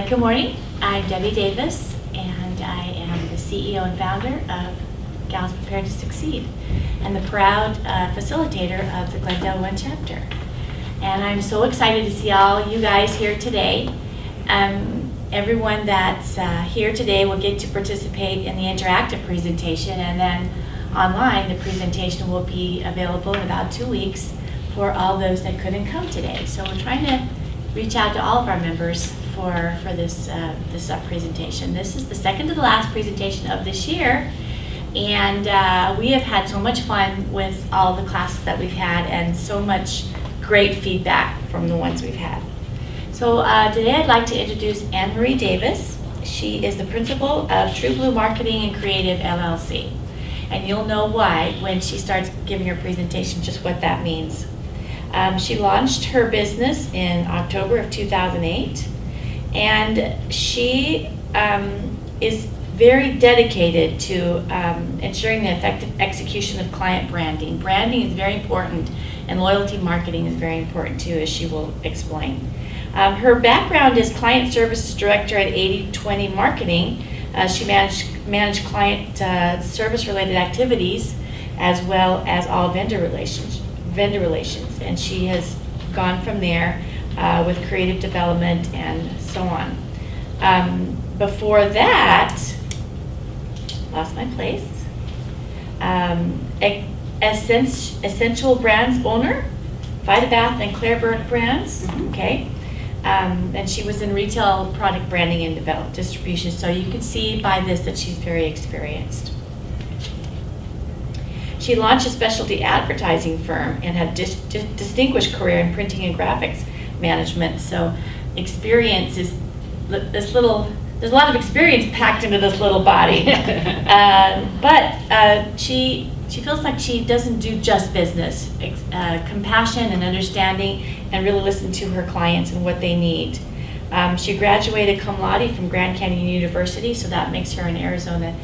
Good morning. I'm Debbie Davis, and I am the CEO and founder of Gals Prepared to Succeed, and the proud facilitator of the Glendale One chapter. And I'm so excited to see all you guys here today. Everyone that's here today will get to participate in the interactive presentation, and then online the presentation will be available in about 2 weeks for all those that couldn't come today. So we're trying to reach out to all of our members for this presentation. This is the second to the last presentation of this year, and we have had so much fun with all the classes that we've had and so much great feedback from the ones we've had. So today I'd like to introduce Anne Marie Davis. She is the principal of True Blue Marketing and Creative LLC. And you'll know why when she starts giving her presentation, just what that means. She launched her business in October of 2008, and she is very dedicated to ensuring the effective execution of client branding. Branding is very important, and loyalty marketing is very important too, as she will explain. Her background is client services director at 80/20 Marketing. She managed client service-related activities as well as all vendor relations, and she has gone from there with creative development and so on. Before that, lost my place. Essential Brands owner, Vita Bath and Claire Burke brands. Okay. And she was in retail product branding and distribution, so you can see by this that she's very experienced. She launched a specialty advertising firm and had distinguished career in printing and graphics management, so experience is there's a lot of experience packed into this little body. But she feels like she doesn't do just business. Compassion and understanding, and really listen to her clients and what they need. She graduated cum laude from Grand Canyon University, so that makes her an Arizona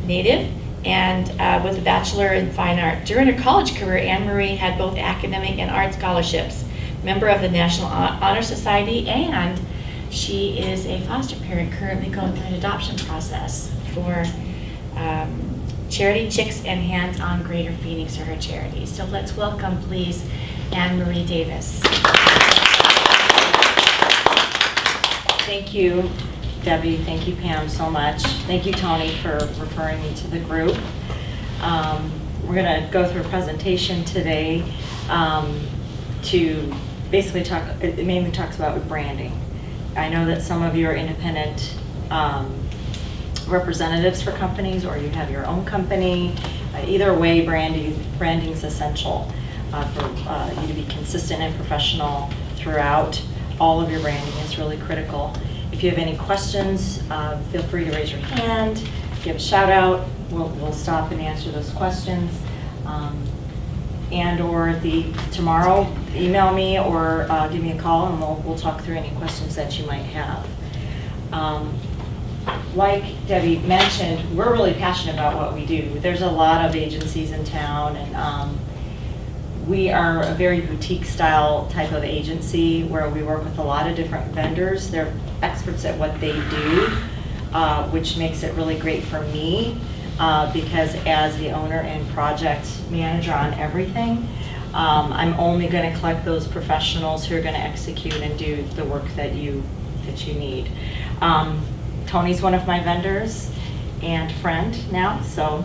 native, and with a Bachelor in Fine Art. During her college career, Anne Marie had both academic and art scholarships, member of the National Honor Society, and she is a foster parent currently going through an adoption process for Charity Chicks and Hands on Greater Phoenix are her charity. So let's welcome, please, Anne Marie Davis. Thank you, Debbie. Thank you, Pam, so much. Thank you, Tony, for referring me to the group. We're going to go through a presentation today to basically it mainly talks about branding. I know that some of you are independent representatives for companies, or you have your own company. Either way, branding is essential for you to be consistent and professional throughout. All of your branding is really critical. If you have any questions, feel free to raise your hand, give a shout out. We'll stop and answer those questions. Or tomorrow, email me or give me a call, and we'll talk through any questions that you might have. Like Debbie mentioned, we're really passionate about what we do. There's a lot of agencies in town, and we are a very boutique style type of agency where we work with a lot of different vendors. They're experts at what they do, which makes it really great for me because as the owner and project manager on everything, I'm only going to collect those professionals who are going to execute and do the work that you need. Tony's one of my vendors and friend now, so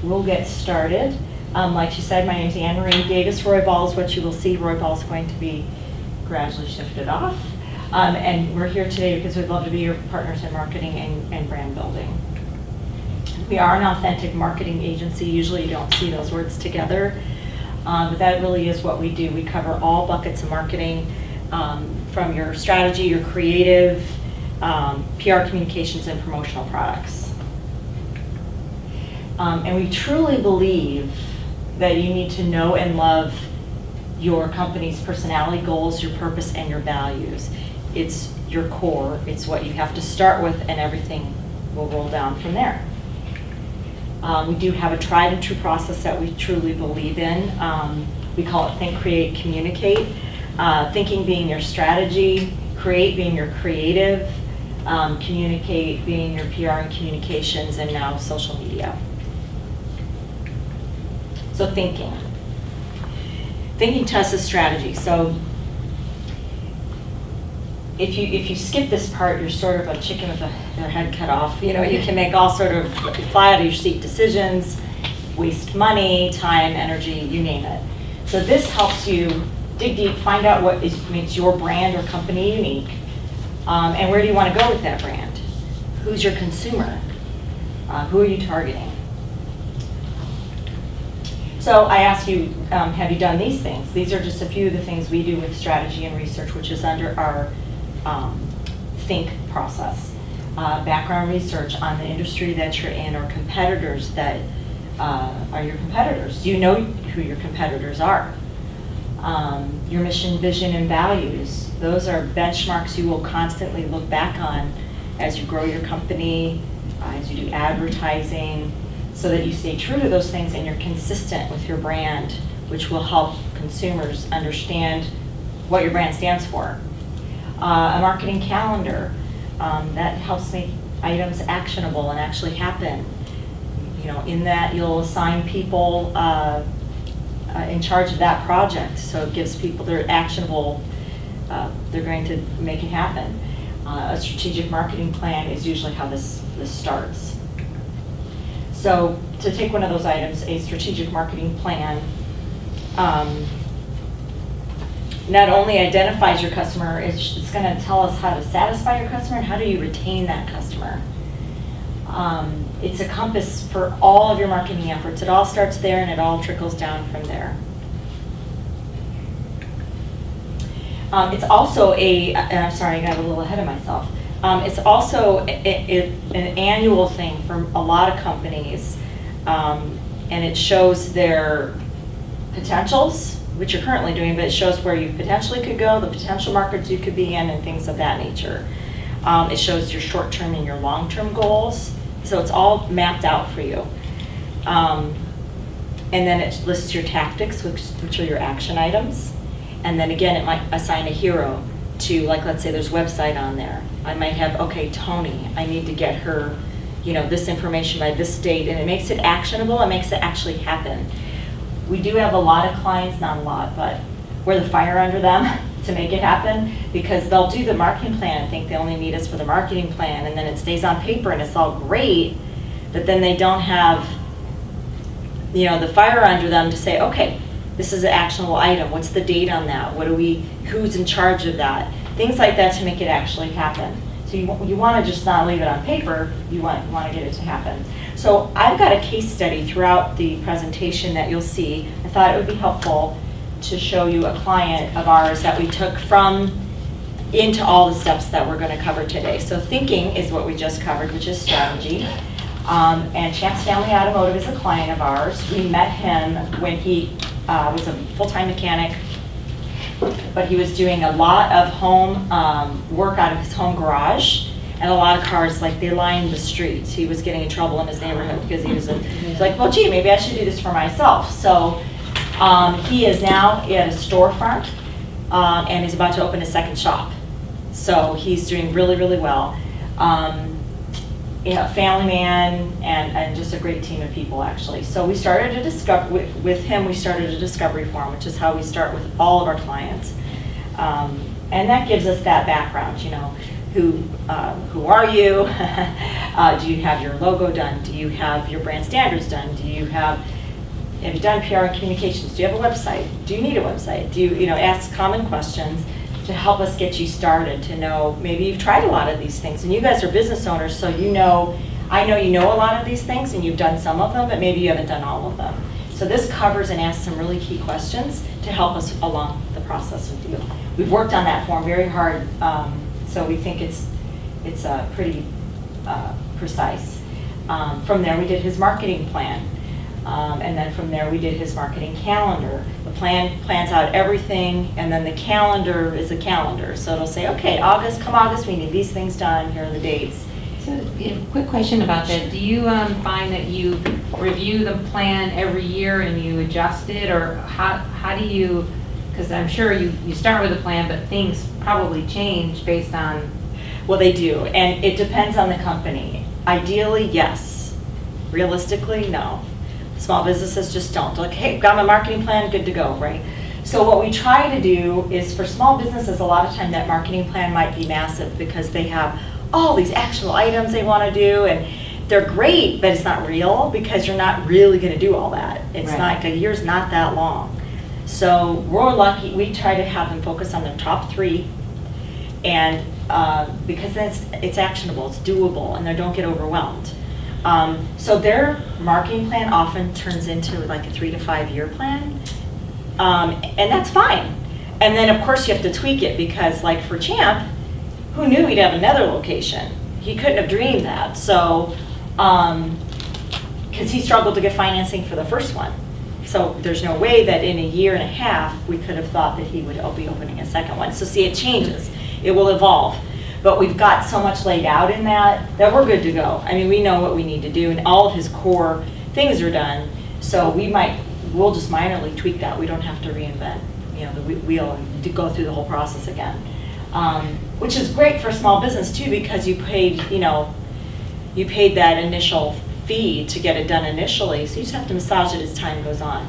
we'll get started. Like she said, my name is Anne Marie Davis. Roy Ball is what you will see. Roy Ball is going to be gradually shifted off. And we're here today because we'd love to be your partners in marketing and brand building. We are an authentic marketing agency. Usually you don't see those words together, but that really is what we do. We cover all buckets of marketing, from your strategy, your creative, PR communications, and promotional products. And we truly believe that you need to know and love your company's personality, goals, your purpose, and your values. It's your core. It's what you have to start with, and everything will roll down from there. We do have a tried and true process that we truly believe in. We call it Think, Create, Communicate. Thinking being your strategy, create being your creative, communicate being your PR and communications, and now social media. So thinking. Thinking to us is strategy. So if you skip this part, you're sort of a chicken with their head cut off. You know, you can make all sort of fly out of your seat decisions, waste money, time, energy, you name it. So this helps you dig deep, find out what makes your brand or company unique, and where do you want to go with that brand? Who's your consumer? Who are you targeting? So I ask you, have you done these things? These are just a few of the things we do with strategy and research, which is under our think process. Background research on the industry that you're in, or competitors that are your competitors. Do you know who your competitors are? Your mission, vision, and values. Those are benchmarks you will constantly look back on as you grow your company, as you do advertising, so that you stay true to those things and you're consistent with your brand, which will help consumers understand what your brand stands for. A marketing calendar that helps make items actionable and actually happen. You know, in that you'll assign people in charge of that project, so it gives people they're actionable. They're going to make it happen. A strategic marketing plan is usually how this starts. So to take one of those items, a strategic marketing plan not only identifies your customer, it's going to tell us how to satisfy your customer and how do you retain that customer. It's a compass for all of your marketing efforts. It all starts there and it all trickles down from there. It's also I'm sorry, I got a little ahead of myself. It's also an annual thing for a lot of companies, and it shows their potentials, which you're currently doing, but it shows where you potentially could go, the potential markets you could be in, and things of that nature. It shows your short-term and your long-term goals, so it's all mapped out for you. And then it lists your tactics, which are your action items. And then again, it might assign a hero to, like, let's say there's website on there. I might have, okay, Tony, I need to get her, you know, this information by this date, and it makes it actionable, it makes it actually happen. We do have a lot of clients, not a lot, but we're the fire under them to make it happen, because they'll do the marketing plan and think they only need us for the marketing plan, and then it stays on paper and it's all great, but then they don't have, you know, the fire under them to say, okay, this is an actionable item, what's the date on that, who's in charge of that, things like that to make it actually happen. So you want to just not leave it on paper, you want to get it to happen. So I've got a case study throughout the presentation that you'll see. I thought it would be helpful to show you a client of ours that we took into all the steps that we're going to cover today. So thinking is what we just covered, which is strategy. And Chance Family Automotive is a client of ours. We met him when he was a full-time mechanic, but he was doing a lot of home work out of his home garage, and a lot of cars, like, they lined the streets. He was getting in trouble in his neighborhood because he was like, well, gee, maybe I should do this for myself. So he is now at a storefront, and he's about to open a second shop. So he's doing really, really well. You know, family man, and just a great team of people, actually. So we started with him, we started a discovery forum, which is how we start with all of our clients. And that gives us that background, you know, who are you? Do you have your logo done? Do you have your brand standards done? Have you done PR and communications? Do you have a website? Do you need a website? Do you ask common questions to help us get you started, to know maybe you've tried a lot of these things, and you guys are business owners, so I know you know a lot of these things and you've done some of them, but maybe you haven't done all of them. So this covers and asks some really key questions to help us along the process with you. We've worked on that form very hard, so we think it's pretty precise. From there, we did his marketing plan. And then from there, we did his marketing calendar. The plan plans out everything, and then the calendar is a calendar. So it'll say, okay, come August, we need these things done, here are the dates. So, a quick question about that. Do you find that you review the plan every year and you adjust it, or how do you Because I'm sure you start with a plan, but things probably change based on, Well, they do, and it depends on the company. Ideally, yes. Realistically, no. Small businesses just don't. Like, hey, got my marketing plan, good to go, right? So what we try to do is for small businesses, a lot of time that marketing plan might be massive because they have all these actionable items they want to do, and they're great, but it's not real because you're not really going to do all that. It's Right. not, a year's not that long. So we're lucky, we try to have them focus on their top 3, and because then it's actionable, it's doable, and they don't get overwhelmed. So their marketing plan often turns into like a 3 to 5 year plan, and that's fine. And then of course you have to tweak it because like for Champ, who knew he'd have another location? He couldn't have dreamed that. So, because he struggled to get financing for the first one. So there's no way that in a year and a half, we could have thought that he would be opening a second one. So see, it changes, it will evolve. But we've got so much laid out in that we're good to go. I mean, we know what we need to do and all of his core things are done. So we'll just minorly tweak that. We don't have to reinvent, the wheel and to go through the whole process again. Which is great for small business too, because you paid that initial fee to get it done initially, so you just have to massage it as time goes on.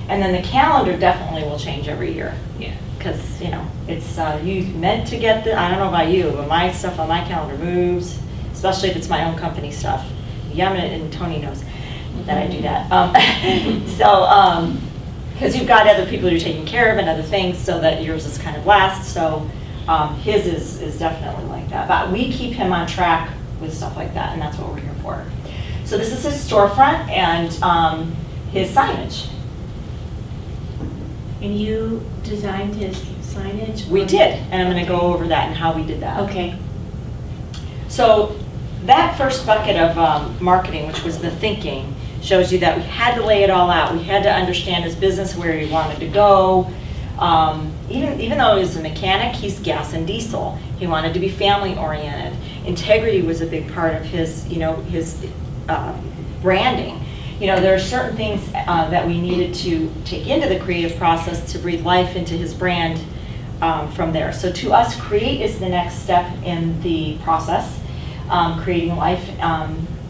And then the calendar definitely will change every year. yeah. Because, it's, you meant to get I don't know about you, but my stuff on my calendar moves, especially if it's my own company stuff. And Tony knows that I do that. Because you've got other people you're taking care of and other things, so that yours is kind of last. So his is definitely like that. But we keep him on track with stuff like that, and that's what we're here for. So this is his storefront and his signage. And you designed his signage? We did, and I'm going to go over that and how we did that. Okay. So that first bucket of marketing, which was the thinking, shows you that we had to lay it all out. We had to understand his business, where he wanted to go. Even though he was a mechanic, he's gas and diesel. He wanted to be family oriented. Integrity was a big part of his, his branding. There are certain things that we needed to take into the creative process to breathe life into his brand from there. So to us, create is the next step in the process, creating life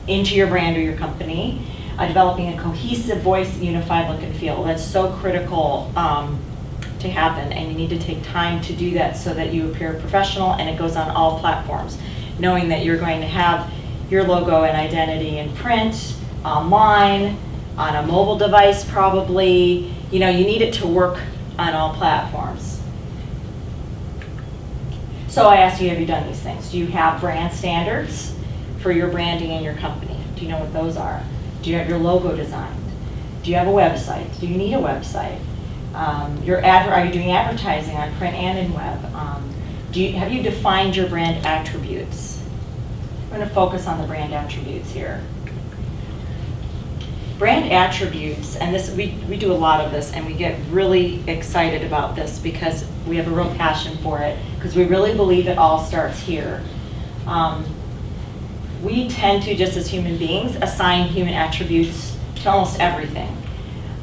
into your brand or your company, developing a cohesive voice, unified look and feel. That's so critical to happen, and you need to take time to do that so that you appear professional, and it goes on all platforms, knowing that you're going to have your logo and identity in print, online, on a mobile device probably. You need it to work on all platforms. So I asked you, have you done these things? Do you have brand standards for your branding and your company? Do you know what those are? Do you have your logo designed? Do you have a website? Do you need a website? Are you doing advertising on print and in web? Have you defined your brand attributes? I'm going to focus on the brand attributes here. Brand attributes, and this we do a lot of this, and we get really excited about this because we have a real passion for it, because we really believe it all starts here. We tend to, just as human beings, assign human attributes to almost everything.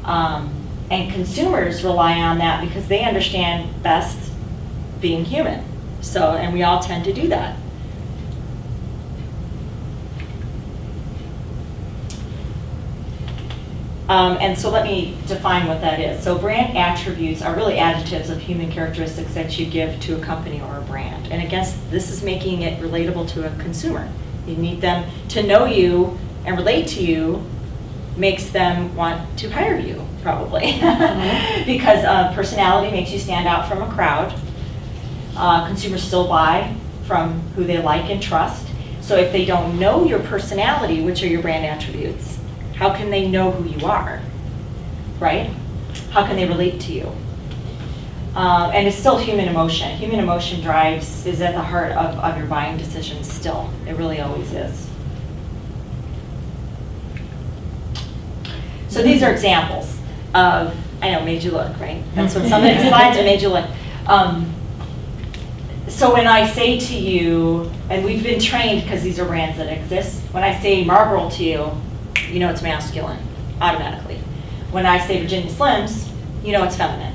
And consumers rely on that because they understand best being human. And we all tend to do that. And so let me define what that is. So brand attributes are really adjectives of human characteristics that you give to a company or a brand. And again, this is making it relatable to a consumer. You need them to know you and relate to you, makes them want to hire you, probably. Mm-hmm. Because personality makes you stand out from a crowd. Consumers still buy from who they like and trust. So if they don't know your personality, which are your brand attributes, how can they know who you are, right? How can they relate to you? And it's still human emotion. Human emotion is at the heart of your buying decisions still. It really always is. So these are examples of, I know, made you look, right? That's what some of the slides are, made you look. So when I say to you, and we've been trained because these are brands that exist, when I say Marlboro to you, you know it's masculine, automatically. When I say Virginia Slims, you know it's feminine.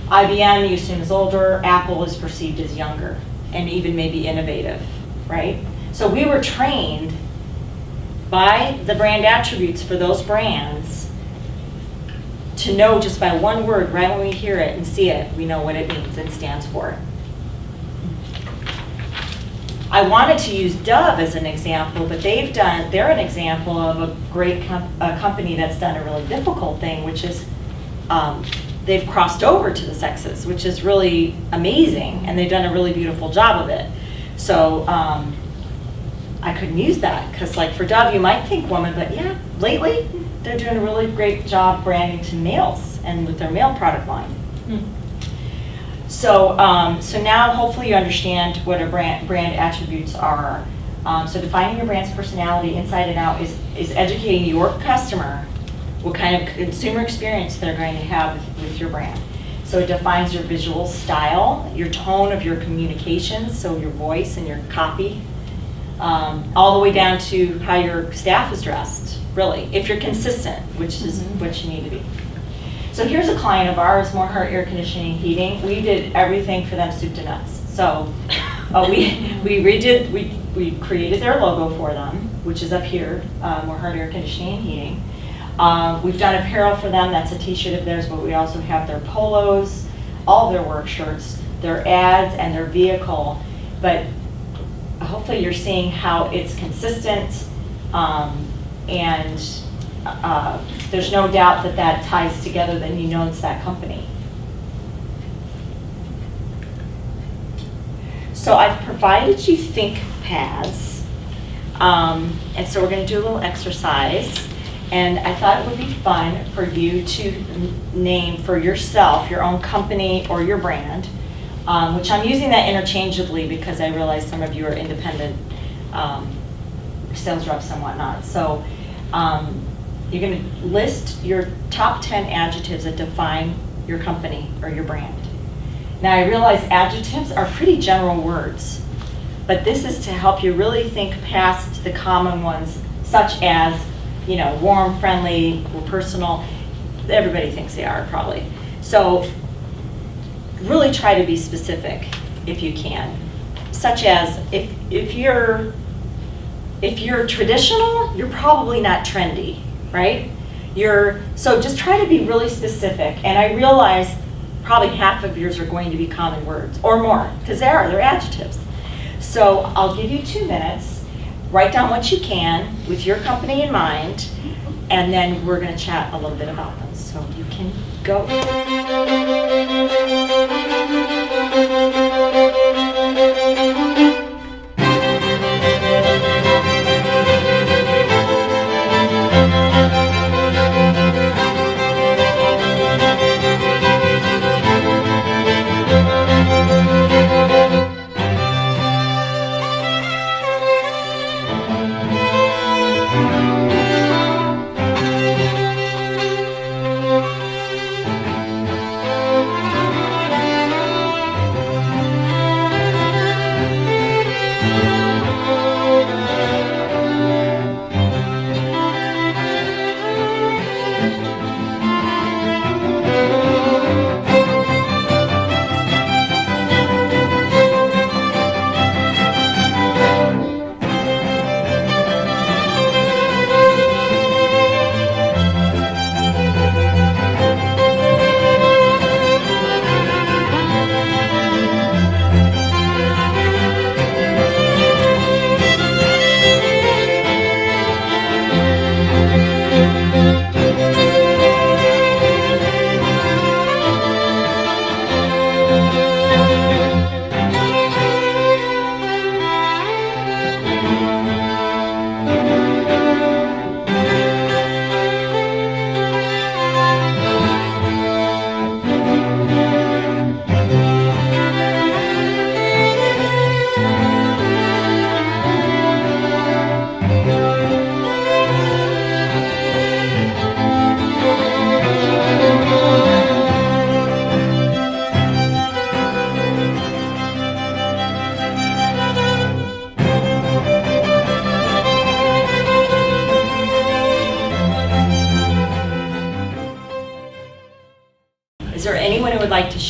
IBM you assume is older, Apple is perceived as younger, and even maybe innovative, right? So we were trained by the brand attributes for those brands to know just by one word, right when we hear it and see it, we know what it means and stands for. I wanted to use Dove as an example, but they're an example of a great company that's done a really difficult thing, which is they've crossed over to the sexes, which is really amazing, and they've done a really beautiful job of it. So I couldn't use that, because like for Dove, you might think woman, but yeah, lately, they're doing a really great job branding to males and with their male product line. So, so now hopefully you understand what a brand attributes are. So defining your brand's personality inside and out is educating your customer what kind of consumer experience they're going to have with your brand. So it defines your visual style, your tone of your communications, so your voice and your copy, all the way down to how your staff is dressed, really, if you're consistent, which is what you need to be. So here's a client of ours, Morehart Air Conditioning Heating. We did everything for them soup to nuts. So we created their logo for them, which is up here, Morehart Air Conditioning and Heating. We've done apparel for them, that's a t-shirt of theirs, but we also have their polos, all their work shirts, their ads, and their vehicle. But hopefully you're seeing how it's consistent, and there's no doubt that that ties together, then you know it's that company. So I've provided you think pads, and so we're going to do a little exercise, and I thought it would be fun for you to name for yourself your own company or your brand, which I'm using that interchangeably because I realize some of you are independent sales reps and whatnot. So you're going to list your top 10 adjectives that define your company or your brand. Now I realize adjectives are pretty general words, but this is to help you really think past the common ones, such as, you know, warm, friendly, or personal. Everybody thinks they are, probably. So really try to be specific if you can, such as if you're traditional, you're probably not trendy, right? So just try to be really specific, and I realize probably half of yours are going to be common words or more, because they're adjectives. So I'll give you 2 minutes, write down what you can with your company in mind, and then we're going to chat a little bit about them. So you can go.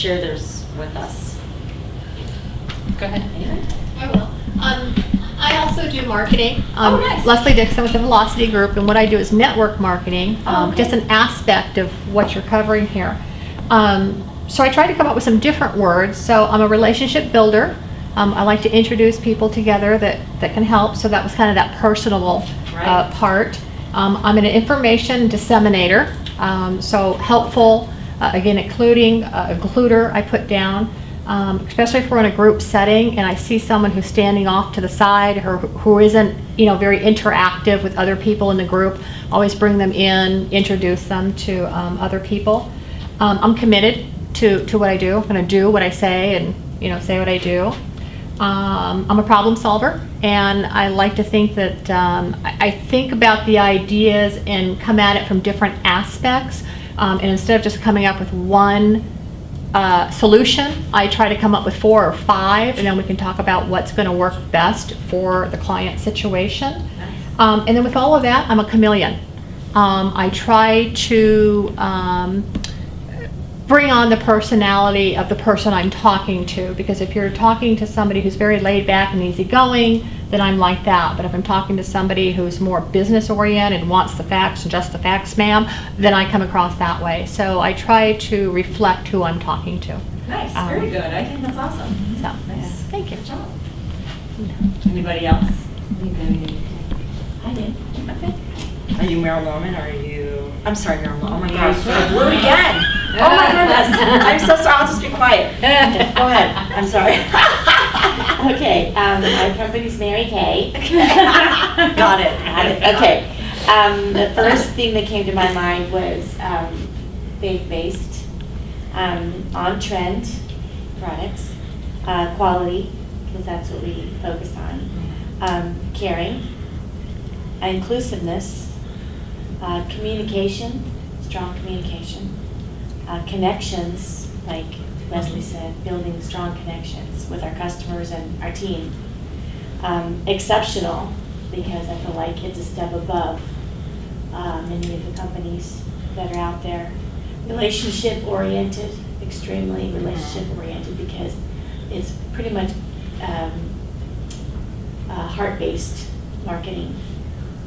share theirs with us. Go ahead. Anyone? I will. I also do marketing. Oh, nice. Leslie Dixon with the Velocity Group, and what I do is network marketing, Oh, okay. just an aspect of what you're covering here. So I try to come up with some different words. So I'm a relationship builder. I like to introduce people together that can help. So that was kind of that personable Right. part. I'm an information disseminator, so helpful, again, includer I put down. Especially if we're in a group setting and I see someone who's standing off to the side or who isn't, very interactive with other people in the group, always bring them in, introduce them to other people. I'm committed to what I do. I'm going to do what I say and, say what I do. I'm a problem solver, and I like to think that I think about the ideas and come at it from different aspects. And instead of just coming up with one solution, I try to come up with 4 or 5, and then we can talk about what's going to work best for the client situation. And then with all of that, I'm a chameleon. I try to bring on the personality of the person I'm talking to, because if you're talking to somebody who's very laid back and easygoing, then I'm like that. But if I'm talking to somebody who's more business oriented and wants the facts and just the facts, ma'am, then I come across that way. So I try to reflect who I'm talking to. Nice, very good. I think that's awesome. So, Nice. thank you. Good job. Anybody else? I did. Okay. Are you Meryl Norman, or are you, I'm sorry, Meryl Norman. Oh my gosh, I blew it again. Oh my goodness. I'm so sorry, I'll just be quiet. Go ahead, I'm sorry. Okay, our company's Mary Kay. Got it. Okay. The first thing that came to my mind was faith-based, on-trend products, quality, because that's what we focus on, caring, inclusiveness, communication, strong communication, connections, like Leslie said, building strong connections with our customers and our team. Exceptional, because I feel like it's a step above many of the companies that are out there. Relationship oriented, extremely relationship oriented, because it's pretty much heart-based marketing,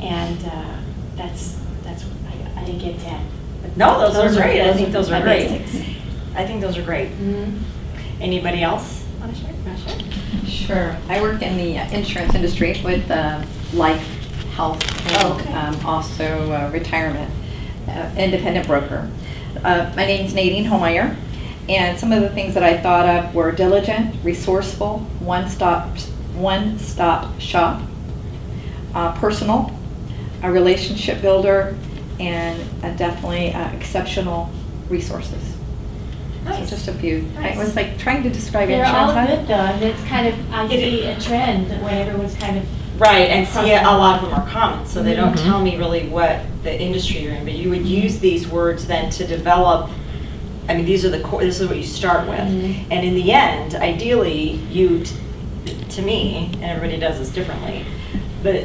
and that's I didn't get 10. But No, those are great. I think those are my great. basics. I think those are great. Anybody else want to share? Sure. I work in the insurance industry with life, health, Okay. and also retirement, independent broker. My name's Nadine Homeyer, and some of the things that I thought of were diligent, resourceful, one-stop shop, personal, a relationship builder, and definitely exceptional resources. Nice. So just a few. Nice. I was like trying to describe They're insurance. all huh? good though, and it's kind of, I see a trend when everyone's kind of, Right, and see, a lot of them are common, so they don't tell me really what the industry you're in, but you would use these words then to develop, I mean, these are the core, this is what you start with. And in the end, ideally, to me, and everybody does this differently, but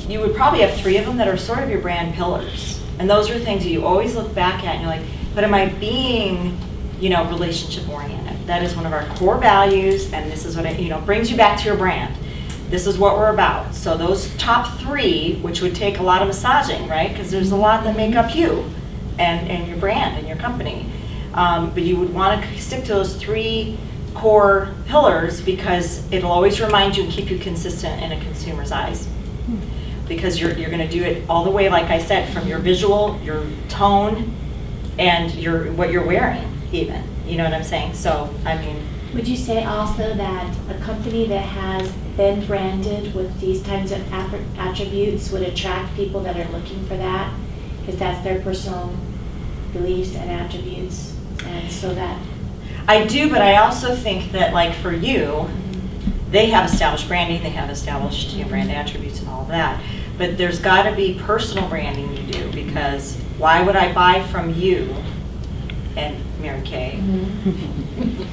you would probably have 3 of them that are sort of your brand pillars. And those are things that you always look back at and you're like, but am I being, relationship oriented? That is one of our core values, and this is what it, brings you back to your brand. This is what we're about. So those top 3, which would take a lot of massaging, right? Because there's a lot that make up you and your brand and your company. But you would want to stick to those 3 core pillars, because it'll always remind you and keep you consistent in a consumer's eyes. Because you're going to do it all the way, like I said, from your visual, your tone, and what you're wearing even. You know what I'm saying? So, I mean, would you say also that a company that has been branded with these kinds of attributes would attract people that are looking for that? Because that's their personal beliefs and attributes, and so that. I do, but I also think that, like, for you, they have established branding, they have established brand attributes and all of that. But there's got to be personal branding you do, because why would I buy from you and Mary Kay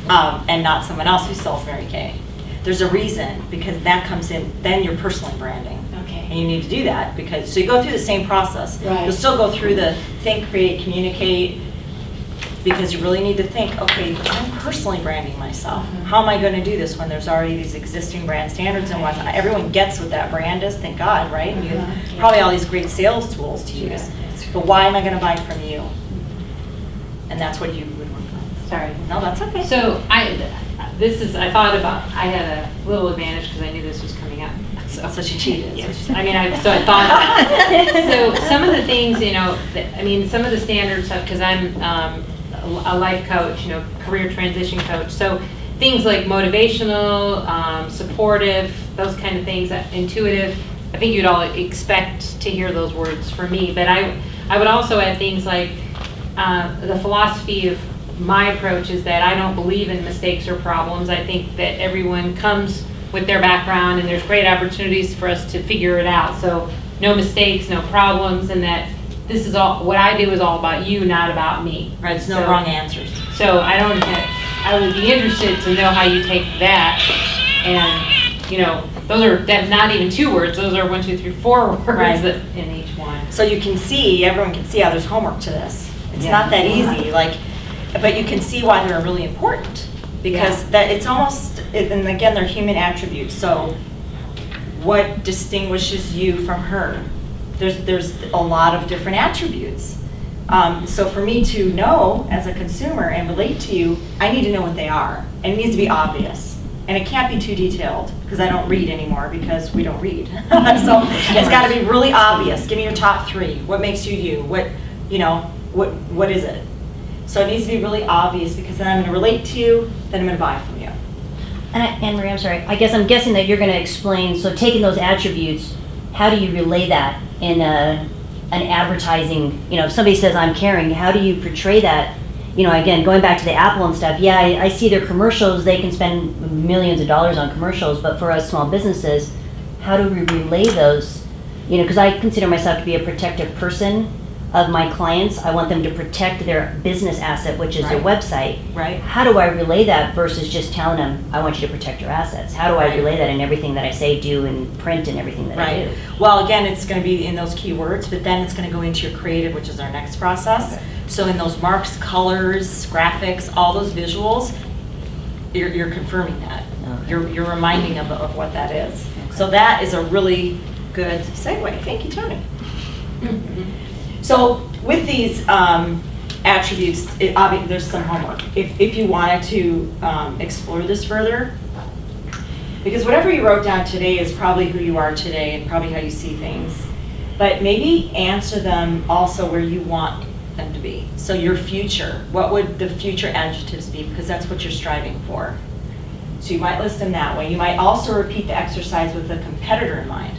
and not someone else who sells Mary Kay? There's a reason, because that comes in, then you're personally branding. Okay. And you need to do that, because, so you go through the same process. Right. You'll still go through the think, create, communicate, because you really need to think, okay, I'm personally branding myself. How am I going to do this when there's already these existing brand standards and whatnot? Everyone gets what that brand is, thank God, right? And you have probably all these great sales tools to use. But why am I going to buy from you? And that's what you would work on. Sorry. No, that's okay. So I thought about, I had a little advantage because I knew this was coming up. So she cheated. Yes, I mean, I thought about it. So some of the things, some of the standards, because I'm a life coach, career transition coach. So things like motivational, supportive, those kind of things, intuitive, I think you'd all expect to hear those words from me. But I would also add things like the philosophy of my approach is that I don't believe in mistakes or problems. I think that everyone comes with their background and there's great opportunities for us to figure it out. So no mistakes, no problems, and that this is all, what I do is all about you, not about me. Right, there's no wrong answers. So I would be interested to know how you take that and, those are not even 2 words, those are 1, 2, 3, 4 words Right. in each one. So you can see, everyone can see how there's homework to this. It's Yeah. not that easy, but you can see why they're really important. Because that it's almost, and again, they're human attributes. So what distinguishes you from her? There's a lot of different attributes. So for me to know as a consumer and relate to you, I need to know what they are. And it needs to be obvious. And it can't be too detailed, because I don't read anymore, because we don't read. So it's got to be really obvious. Give me your top 3. What makes you you? What is it? So it needs to be really obvious, because then I'm going to relate to you, then I'm going to buy from you. And Anne Marie, I'm sorry, I guess I'm guessing that you're going to explain, so taking those attributes, how do you relay that in an advertising, if somebody says I'm caring, how do you portray that? Again, going back to the Apple and stuff, yeah, I see their commercials, they can spend millions of dollars on commercials, but for us small businesses, how do we relay those? Because I consider myself to be a protective person of my clients. I want them to protect their business asset, which is their Right. website. Right. How do I relay that versus just telling them, I want you to protect your assets? How do I Right. relay that in everything that I say, do, and print and everything that I Right. do? Well, again, it's going to be in those keywords, but then it's going to go into your creative, which is our next process. Okay. So in those marks, colors, graphics, all those visuals, you're confirming that. Okay. You're reminding of what that is. So that is a really good segue. Thank you, Tony. So with these attributes, there's some homework. If you wanted to explore this further, because whatever you wrote down today is probably who you are today and probably how you see things. But maybe answer them also where you want them to be. So your future, what would the future adjectives be? Because that's what you're striving for. So you might list them that way. You might also repeat the exercise with a competitor in mind.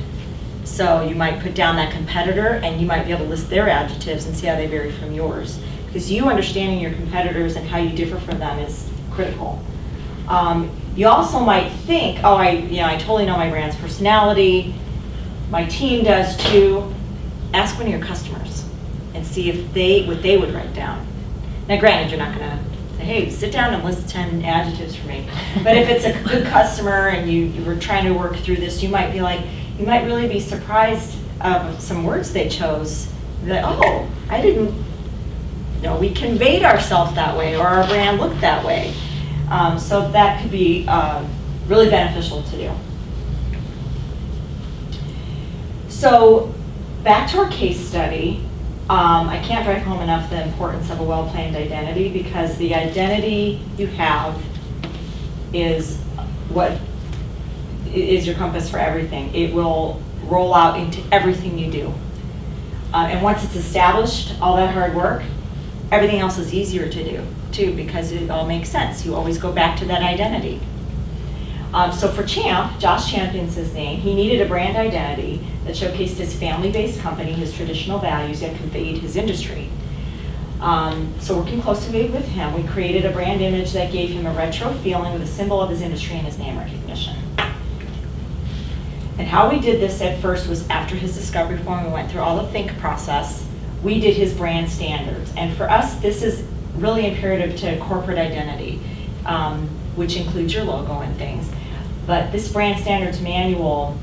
So you might put down that competitor and you might be able to list their adjectives and see how they vary from yours. Because you understanding your competitors and how you differ from them is critical. You also might think, oh, I totally know my brand's personality. My team does too. Ask one of your customers and see if what they would write down. Now, granted, you're not going to say, hey, sit down and list 10 adjectives for me. But if it's a good customer and you were trying to work through this, you might really be surprised of some words they chose. That, oh, I didn't know we conveyed ourselves that way or our brand looked that way. So that could be really beneficial to do. So back to our case study, I can't drive home enough the importance of a well-planned identity, because the identity you have is what is your compass for everything. It will roll out into everything you do. And once it's established, all that hard work, everything else is easier to do too, because it all makes sense. You always go back to that identity. So for Champ, Josh Champion's his name, he needed a brand identity that showcased his family-based company, his traditional values, and conveyed his industry. So working closely with him, we created a brand image that gave him a retro feeling with a symbol of his industry and his name recognition. And how we did this at first was after his discovery form, we went through all the think process. We did his brand standards. And for us, this is really imperative to corporate identity, which includes your logo and things. But this brand standards manual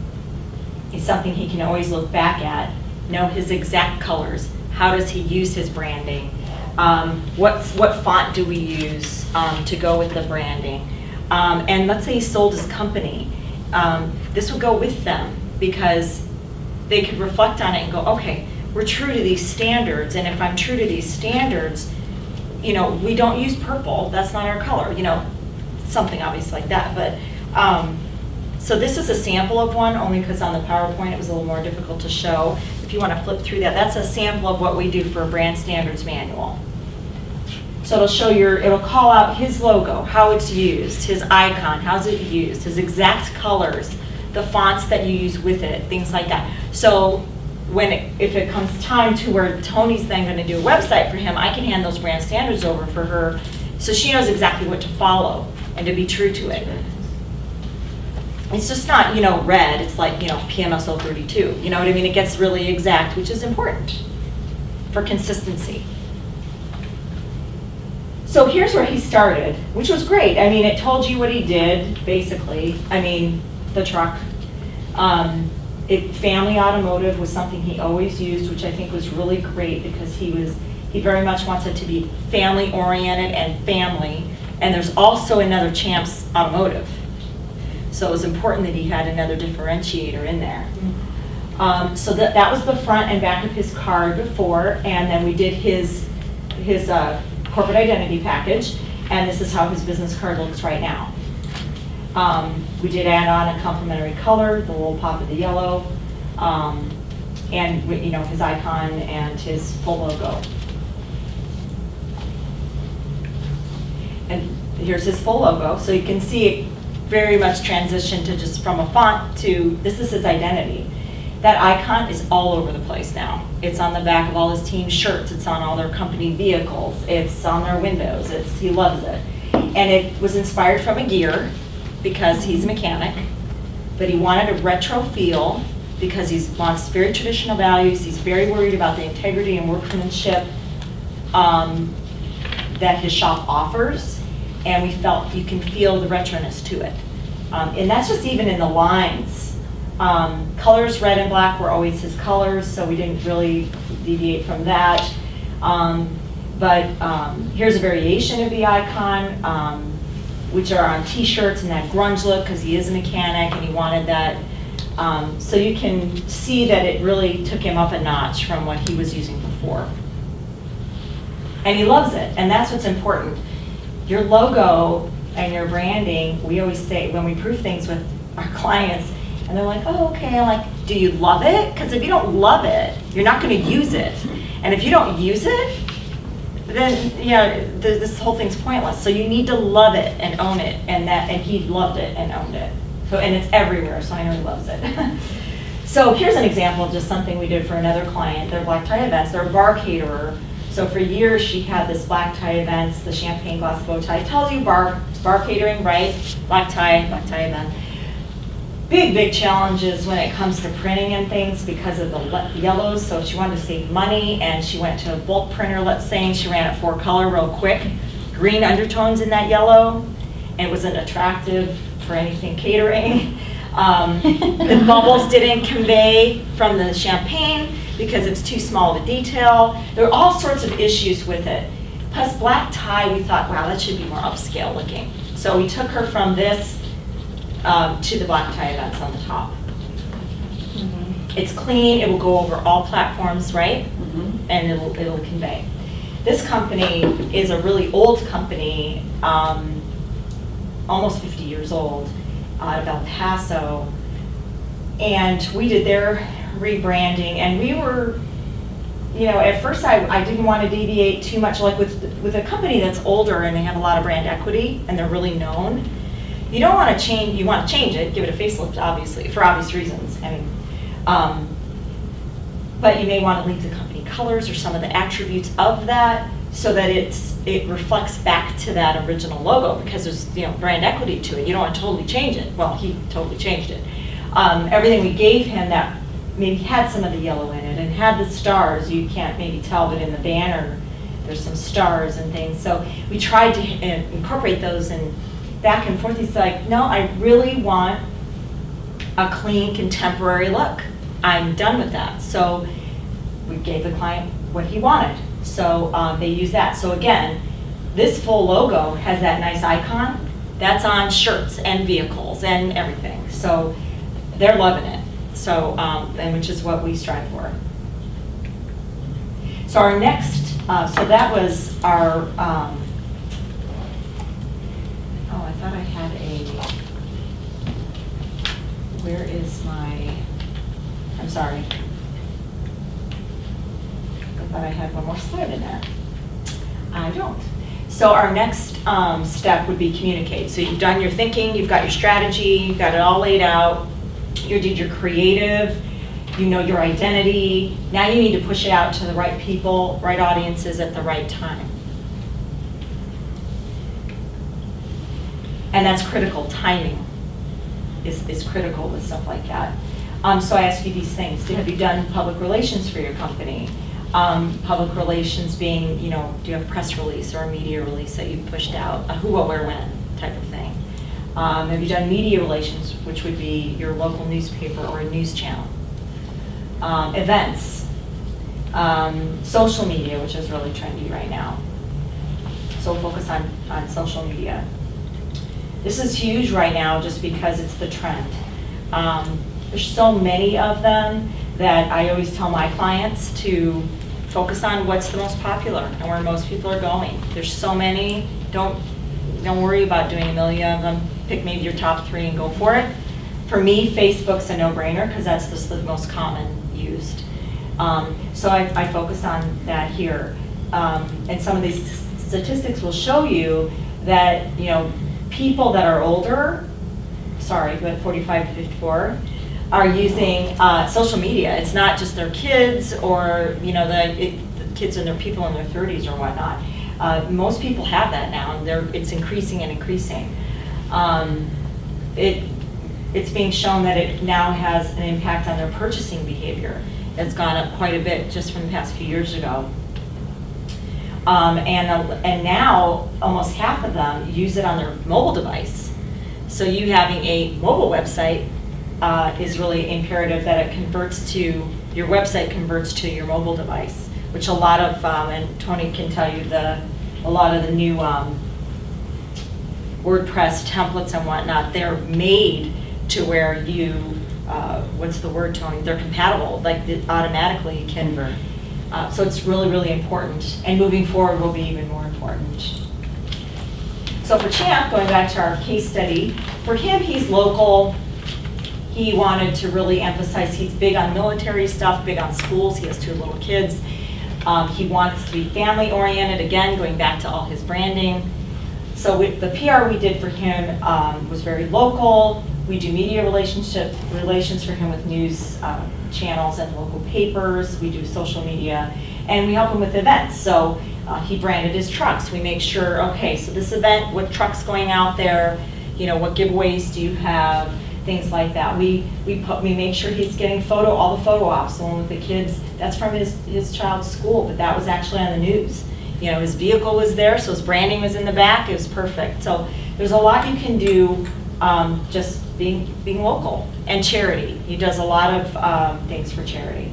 is something he can always look back at, know his exact colors, how does he use his branding, What font do we use to go with the branding? And let's say he sold his company. This would go with them because they could reflect on it and go, okay, we're true to these standards, and if I'm true to these standards, we don't use purple, that's not our color, something obvious like that. But so this is a sample of one, only because on the PowerPoint it was a little more difficult to show. If you want to flip through that, that's a sample of what we do for a brand standards manual. So it'll show it'll call out his logo, how it's used, his icon, how's it used, his exact colors, the fonts that you use with it, things like that. So if it comes time to where Tony's then going to do a website for him, I can hand those brand standards over for her so she knows exactly what to follow and to be true to it. It's just not, red, it's like, PMS 032. You know what I mean? It gets really exact, which is important for consistency. So here's where he started, which was great. I mean, it told you what he did, basically. I mean, the truck. Family automotive was something he always used, which I think was really great because he very much wants it to be family oriented and family. And there's also another Champs Automotive. So it was important that he had another differentiator in there. So that was the front and back of his card before, and then we did his corporate identity package, and this is how his business card looks right now. We did add on a complementary color, the little pop of the yellow, and his icon and his full logo. And here's his full logo, so you can see it very much transitioned to just from a font to, this is his identity. That icon is all over the place now. It's on the back of all his team shirts, it's on all their company vehicles, it's on their windows, he loves it. And it was inspired from a gear, because he's a mechanic, but he wanted a retro feel because he wants very traditional values. He's very worried about the integrity and workmanship that his shop offers, and we felt you can feel the retroness to it. And that's just even in the lines. Colors, red and black, were always his colors, so we didn't really deviate from that. But here's a variation of the icon, which are on t-shirts and that grunge look, because he is a mechanic and he wanted that. So you can see that it really took him up a notch from what he was using before. And he loves it, and that's what's important. Your logo and your branding, we always say when we proof things with our clients, and they're like, oh, okay, I'm like, do you love it? Because if you don't love it, you're not going to use it. And if you don't use it, then this whole thing's pointless. So you need to love it and own it, and he loved it and owned it. So, and it's everywhere, so I know he loves it. So here's an example of just something we did for another client. They're black tie events. They're a bar caterer. So for years she had this black tie events, the champagne glass bow tie. It tells you bar catering, right? Black tie event. Big challenges when it comes to printing and things because of the yellows. So she wanted to save money, and she went to a bulk printer, let's say, and she ran it 4-color real quick. Green undertones in that yellow, and it wasn't attractive for anything catering. The bubbles didn't convey from the champagne because it's too small of a detail. There were all sorts of issues with it. Plus black tie, we thought, wow, that should be more upscale looking. So we took her from this to the black tie events on the top. It's clean, it will go over all platforms, right? And it'll convey. This company is a really old company, almost 50 years old, out of El Paso. And we did their rebranding, and we were, at first I didn't want to deviate too much, like with a company that's older and they have a lot of brand equity and they're really known. You don't want to change, you want to change it, give it a facelift, obviously, for obvious reasons. But you may want to leave the company colors or some of the attributes of that so that it reflects back to that original logo, because there's brand equity to it. You don't want to totally change it. Well, he totally changed it. Everything we gave him that maybe had some of the yellow in it and had the stars, you can't maybe tell, but in the banner there's some stars and things. So we tried to incorporate those, and back and forth he's like, no, I really want a clean contemporary look. I'm done with that. So we gave the client what he wanted. So they use that. So again, this full logo has that nice icon. That's on shirts and vehicles and everything. So they're loving it. So, and which is what we strive for. So our next, so that was our, oh, I thought I had where is my, I'm sorry. I thought I had one more slide in there. I don't. So our next step would be communicate. So you've done your thinking, you've got your strategy, you've got it all laid out, you did your creative, you know your identity. Now you need to push it out to the right people, right audiences at the right time. And that's critical. Timing is critical with stuff like that. So I ask you these things. Have you done public relations for your company? Public relations being, you know, do you have a press release or a media release that you pushed out? A who, what, where, when type of thing. Have you done media relations, which would be your local newspaper or a news channel? Events. Social media, which is really trendy right now. So focus on social media. This is huge right now just because it's the trend. There's so many of them that I always tell my clients to focus on what's the most popular and where most people are going. There's so many. Don't worry about doing a million of them. Pick maybe your top 3 and go for it. For me, Facebook's a no-brainer because that's just the most common used. So I focus on that here. And some of these statistics will show you that, you know, people that are older, but 45 to 54, are using social media. It's not just their kids or, you know, the kids and their people in their 30s or whatnot. Most people have that now, and it's increasing and increasing. It's being shown that it now has an impact on their purchasing behavior. It's gone up quite a bit just from the past few years ago. And now almost half of them use it on their mobile device. So you having a mobile website is really imperative that it converts to, your website converts to your mobile device, which a lot of, and Tony can tell you, a lot of the new WordPress templates and whatnot, they're made to where you, what's the word, Tony? They're compatible, like it automatically can. So it's really, really important. And moving forward will be even more important. So for Champ, going back to our case study, for him, he's local. He wanted to really emphasize, he's big on military stuff, big on schools. He has 2 little kids. He wants to be family oriented, again, going back to all his branding. So the PR we did for him was very local. We do media relations for him with news channels and local papers. We do social media, and we help him with events. So he branded his trucks. We make sure, okay, so this event, what trucks going out there, you know, what giveaways do you have, things like that. We make sure he's getting all the photo ops. The one with the kids, that's from his child's school, but that was actually on the news. You know, his vehicle was there, so his branding was in the back. It was perfect. So there's a lot you can do just being local. And charity. He does a lot of things for charity.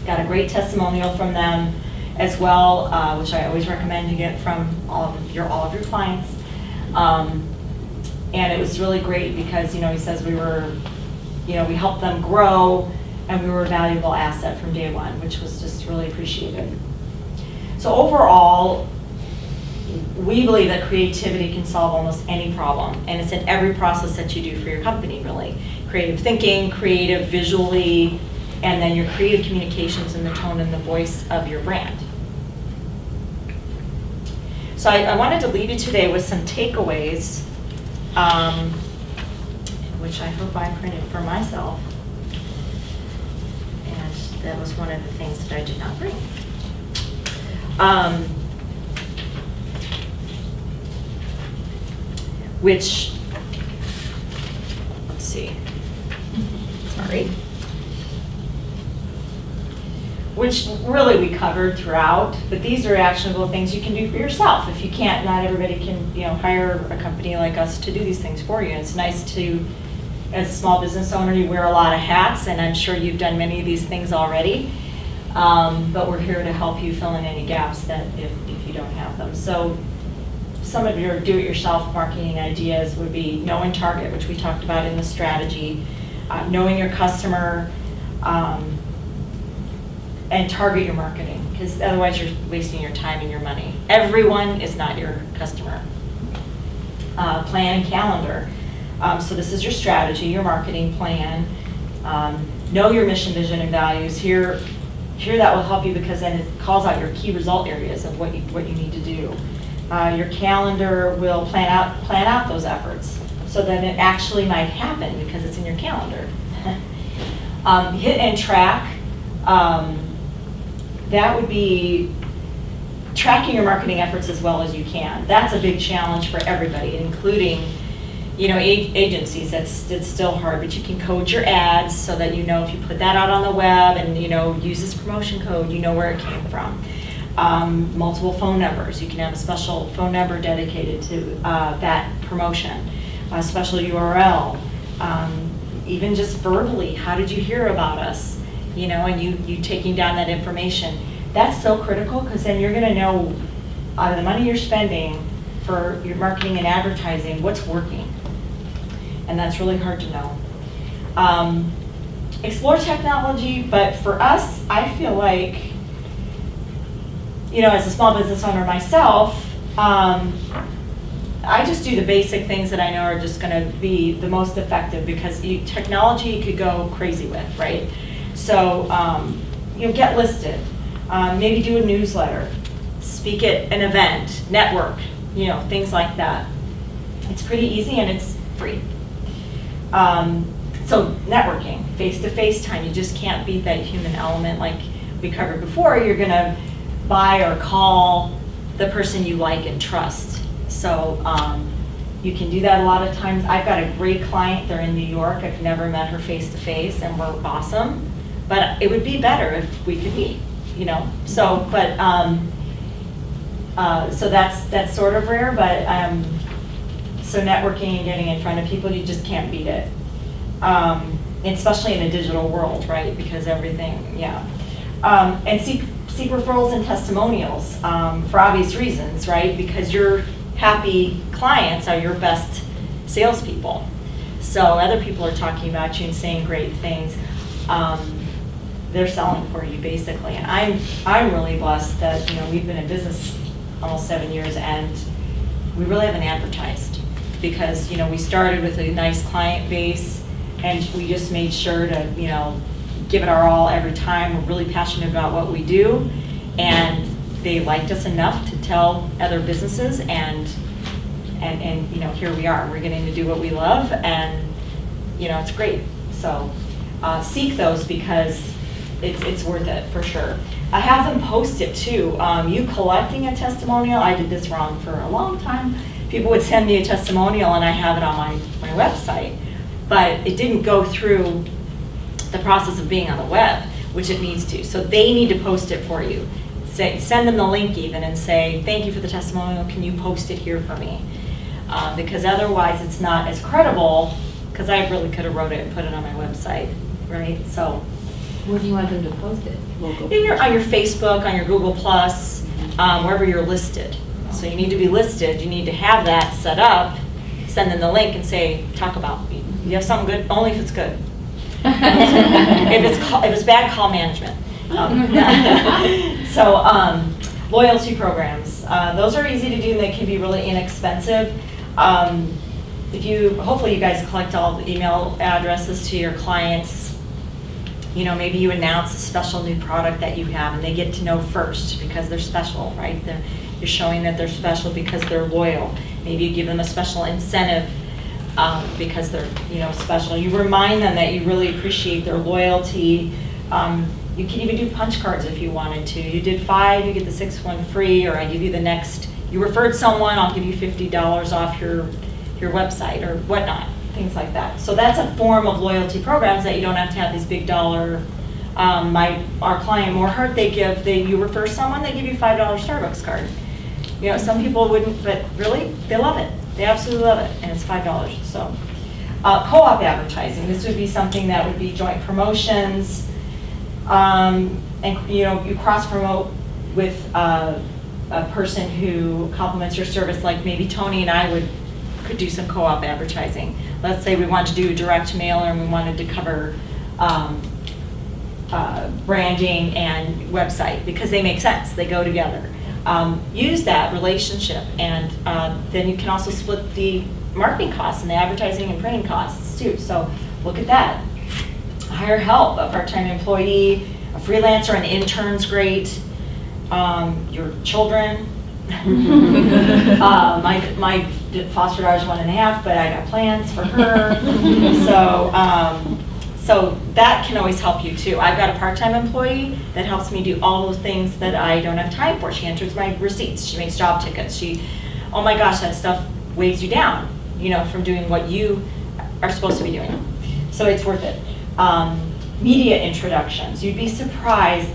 Got a great testimonial from them as well, which I always recommend you get from all of your clients. And it was really great because, you know, he says we helped them grow and we were a valuable asset from day one, which was just really appreciated. So overall, we believe that creativity can solve almost any problem, and it's in every process that you do for your company, really. Creative thinking, creative visually, and then your creative communications and the tone and the voice of your brand. So I wanted to leave you today with some takeaways, which I hope I printed for myself. And that was one of the things that I did not bring. Which, let's see, sorry. Which really we covered throughout, but these are actionable things you can do for yourself. If you can't, not everybody can, you know, hire a company like us to do these things for you. And it's nice to, as a small business owner, you wear a lot of hats, and I'm sure you've done many of these things already. But we're here to help you fill in any gaps that if you don't have them. So some of your do-it-yourself marketing ideas would be know and target, which we talked about in the strategy, knowing your customer, and target your marketing, because otherwise you're wasting your time and your money. Everyone is not your customer. Plan and calendar. So this is your strategy, your marketing plan. Know your mission, vision, and values. Here that will help you because then it calls out your key result areas of what you need to do. Your calendar will plan out those efforts so that it actually might happen because it's in your calendar. Hit and track. That would be tracking your marketing efforts as well as you can. That's a big challenge for everybody, including agencies. That's still hard, but you can code your ads so that if you put that out on the web and use this promotion code, you know where it came from. Multiple phone numbers. You can have a special phone number dedicated to that promotion, a special URL. Even just verbally, how did you hear about us? And you taking down that information. That's so critical because then you're going to know out of the money you're spending for your marketing and advertising, what's working. And that's really hard to know. Explore technology, but for us, I feel like, as a small business owner myself, I just do the basic things that I know are just going to be the most effective because technology you could go crazy with, right? So, get listed, maybe do a newsletter, speak at an event, network, things like that. It's pretty easy and it's free. So networking, face-to-face time, you just can't beat that human element like we covered before. You're going to buy or call the person you like and trust. So you can do that a lot of times. I've got a great client, they're in New York. I've never met her face-to-face and we're awesome. But it would be better if we could meet, So, but, so that's sort of rare, but, so networking and getting in front of people, you just can't beat it. Especially in a digital world, right? Because everything, yeah. And seek referrals and testimonials for obvious reasons, right? Because your happy clients are your best salespeople. So other people are talking about you and saying great things. They're selling for you basically. And I'm really blessed that we've been in business almost 7 years and we really haven't advertised because we started with a nice client base and we just made sure to give it our all every time. We're really passionate about what we do and they liked us enough to tell other businesses and here we are. We're getting to do what we love and it's great. So seek those because it's worth it for sure. I have them post it too. You collecting a testimonial, I did this wrong for a long time. People would send me a testimonial and I have it on my website, but it didn't go through the process of being on the web, which it needs to. So they need to post it for you. Send them the link even and say, thank you for the testimonial, can you post it here for me? Because otherwise it's not as credible because I really could have wrote it and put it on my website, right? So. Where do you want them to post it? On your Facebook, on your Google+, wherever you're listed. So you need to be listed, you need to have that set up, send them the link and say, talk about me. You have something good, only if it's good. If it's bad, call management. So loyalty programs, those are easy to do and they can be really inexpensive. Hopefully you guys collect all the email addresses to your clients. Maybe you announce a special new product that you have and they get to know first because they're special, right? You're showing that they're special because they're loyal. Maybe you give them a special incentive because they're, special. You remind them that you really appreciate their loyalty. You can even do punch cards if you wanted to. You did 5, you get the 6th one free, or I give you the next. You referred someone, I'll give you $50 off your website or whatnot. Things like that. So that's a form of loyalty programs that you don't have to have these big dollar. Our client Moorheart, you refer someone, they give you $5 Starbucks card. Some people wouldn't, but really, they love it. They absolutely love it, and it's $5. So, co-op advertising. This would be something that would be joint promotions, and, you cross-promote with a person who complements your service, like maybe Tony and I could do some co-op advertising. Let's say we wanted to do a direct mailer and we wanted to cover branding and website, because they make sense, they go together. Use that relationship, and then you can also split the marketing costs and the advertising and printing costs too. So look at that. Hire help, a part-time employee, a freelancer, an intern's great. Your children. My foster daughter's 1.5, but I got plans for her. So that can always help you too. I've got a part-time employee that helps me do all those things that I don't have time for. She enters my receipts, she makes job tickets, oh my gosh, that stuff weighs you down, from doing what you are supposed to be doing. So it's worth it. Media introductions. You'd be surprised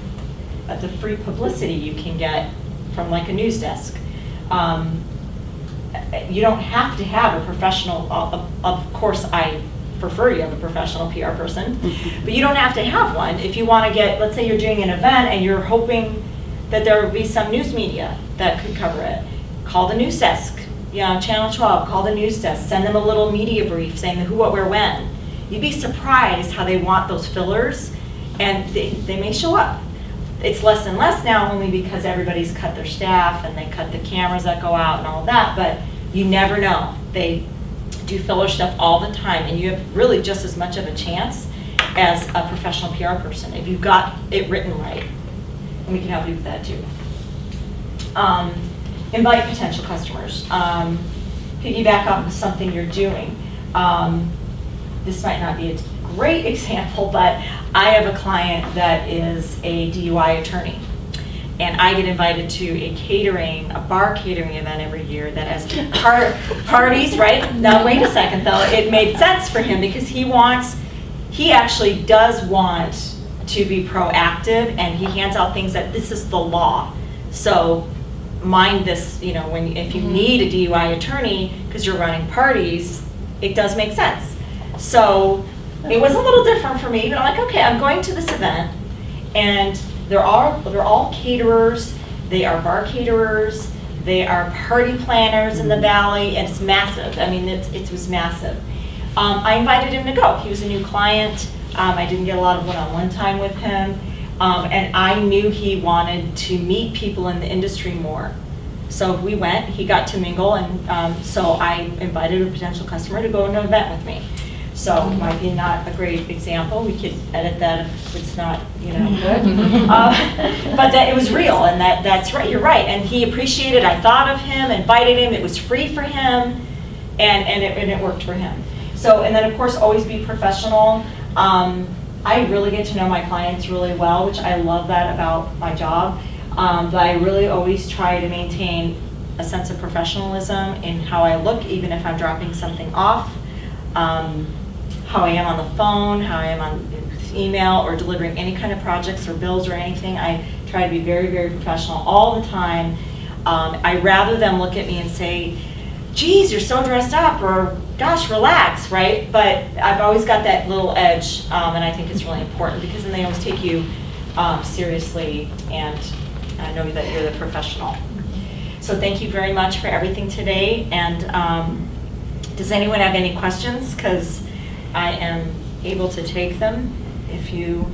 at the free publicity you can get from like a news desk. You don't have to have a professional, of course I prefer you have a professional PR person, but you don't have to have one. If you want to get, let's say you're doing an event and you're hoping that there will be some news media that could cover it, call the news desk, Channel 12, call the news desk, send them a little media brief saying the who, what, where, when. You'd be surprised how they want those fillers, and they may show up. It's less and less now, only because everybody's cut their staff and they cut the cameras that go out and all of that, but you never know. They do filler stuff all the time, and you have really just as much of a chance as a professional PR person if you've got it written right. And we can help you with that too. Invite potential customers. Piggyback off of something you're doing. This might not be a great example, but I have a client that is a DUI attorney. And I get invited to a bar catering event every year that has parties, right? Now, wait a second though, it made sense for him because he actually does want to be proactive, and he hands out things that this is the law. So mind this, if you need a DUI attorney because you're running parties, it does make sense. So it was a little different for me, but I'm like, okay, I'm going to this event, and they're all caterers, they are bar caterers, they are party planners in the valley, and it's massive. I mean, it was massive. I invited him to go. He was a new client. I didn't get a lot of one-on-one time with him, and I knew he wanted to meet people in the industry more. So we went, he got to mingle, and so I invited a potential customer to go to an event with me. So it might be not a great example. We could edit that if it's not, good. But that it was real, and that's right. You're right. And he appreciated. I thought of him, invited him. It was free for him, and it worked for him. So, and then of course, always be professional. I really get to know my clients really well, which I love that about my job. But I really always try to maintain a sense of professionalism in how I look, even if I'm dropping something off. How I am on the phone, how I am on email, or delivering any kind of projects or bills or anything. I try to be very, very professional all the time. I rather them look at me and say, geez, you're so dressed up, or gosh, relax, right? But I've always got that little edge, and I think it's really important because then they always take you seriously, and I know that you're the professional. So thank you very much for everything today, and does anyone have any questions? Because I am able to take them if you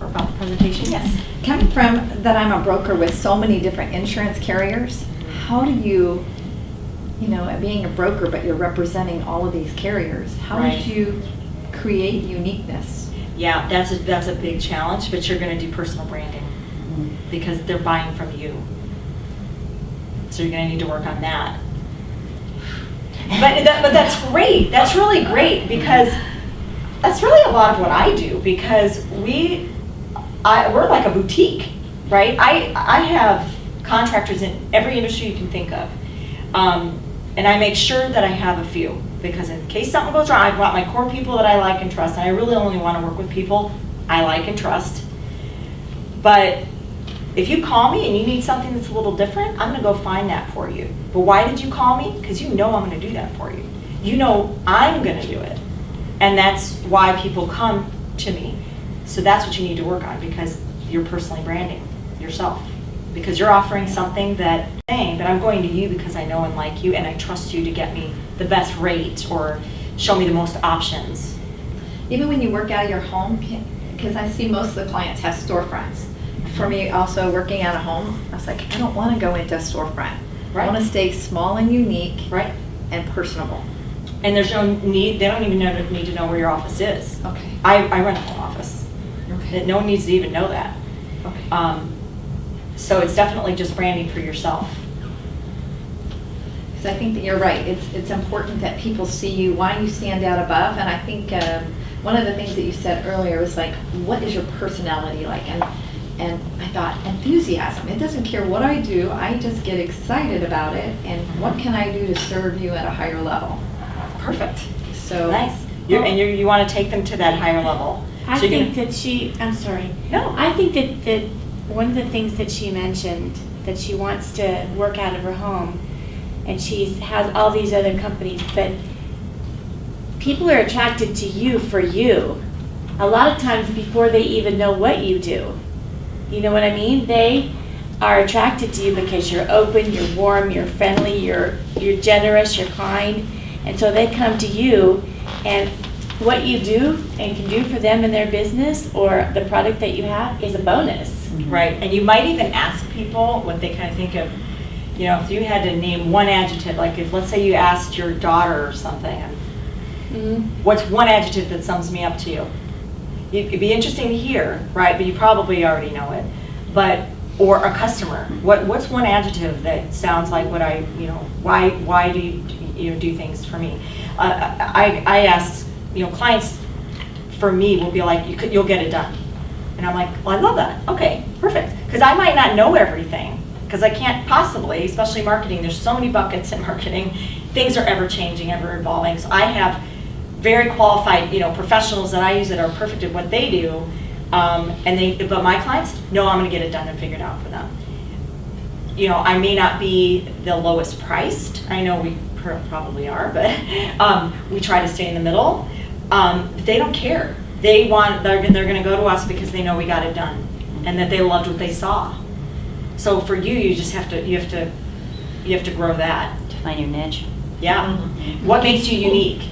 are about the presentation. Yes. Coming from that, I'm a broker with so many different insurance carriers. How do you, being a broker, but you're representing all of these carriers, how did you create uniqueness? Yeah, that's a big challenge, but you're going to do personal branding because they're buying from you. So you're going to need to work on that. But that's great. That's really great because that's really a lot of what I do because we're like a boutique, right? I have contractors in every industry you can think of. And I make sure that I have a few because in case something goes wrong, I've got my core people that I like and trust, and I really only want to work with people I like and trust. But if you call me and you need something that's a little different, I'm going to go find that for you. But why did you call me? Because you know I'm going to do that for you. You know I'm going to do it. And that's why people come to me. So that's what you need to work on because you're personally branding yourself. Because you're offering something that, but I'm going to you because I know and like you and I trust you to get me the best rate or show me the most options. Even when you work out of your home, because I see most of the clients have storefronts. For me, also working out of home, I was like, I don't want to go into a storefront. I Right. want to stay small and unique Right? and personable. And there's no need, they don't even need to know where your office is. Okay. I run a home office. Okay. No one needs to even know that. Okay. So it's definitely just branding for yourself. Because I think that you're right. It's important that people see you, why you stand out above. And I think one of the things that you said earlier was like, what is your personality like? And I thought, enthusiasm. It doesn't care what I do. I just get excited about it. And what can I do to serve you at a higher level? Perfect. So Nice. You want to take them to that higher level. I So you're think gonna- that I'm sorry. No. I think that one of the things that she mentioned, that she wants to work out of her home, and she has all these other companies, but people are attracted to you for you. A lot of times before they even know what you do. You know what I mean? They are attracted to you because you're open, you're warm, you're friendly, you're generous, you're kind. And so they come to you, and what you do and can do for them in their business or the product that you have is a bonus. Right, and you might even ask people what they kind of think of, you know, if you had to name one adjective, like if, let's say you asked your daughter or something, what's one adjective that sums me up to you? It'd be interesting to hear, right, but you probably already know it. But, or a customer, what's one adjective that sounds like what I, you know, why do you do things for me? I ask, you know, clients for me will be like, you'll get it done. And I'm like, well, I love that. Okay, perfect. Because I might not know everything, because I can't possibly, especially marketing, there's so many buckets in marketing. Things are ever changing, ever evolving. So I have very qualified, you know, professionals that I use that are perfect at what they do. But my clients, no, I'm going to get it done and figured out for them. You know, I may not be the lowest priced. I know we probably are, but we try to stay in the middle. They don't care. They're going to go to us because they know we got it done and that they loved what they saw. So for you, you have to grow that. To find your niche. Yeah. What makes you unique?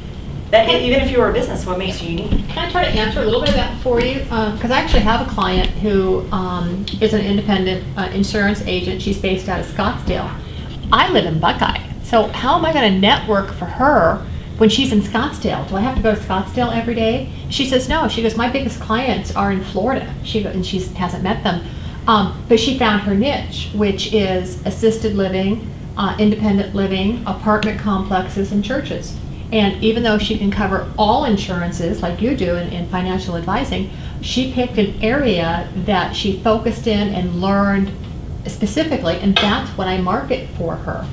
Even if you were a business, what makes you unique? Can I try to answer a little bit of that for you? Because I actually have a client who is an independent insurance agent. She's based out of Scottsdale. I live in Buckeye. So how am I going to network for her when she's in Scottsdale? Do I have to go to Scottsdale every day? She says no. She goes, my biggest clients are in Florida. She hasn't met them. But she found her niche, which is assisted living, independent living, apartment complexes, and churches. And even though she can cover all insurances like you do in financial advising, she picked an area that she focused in and learned specifically, and that's what I market for her.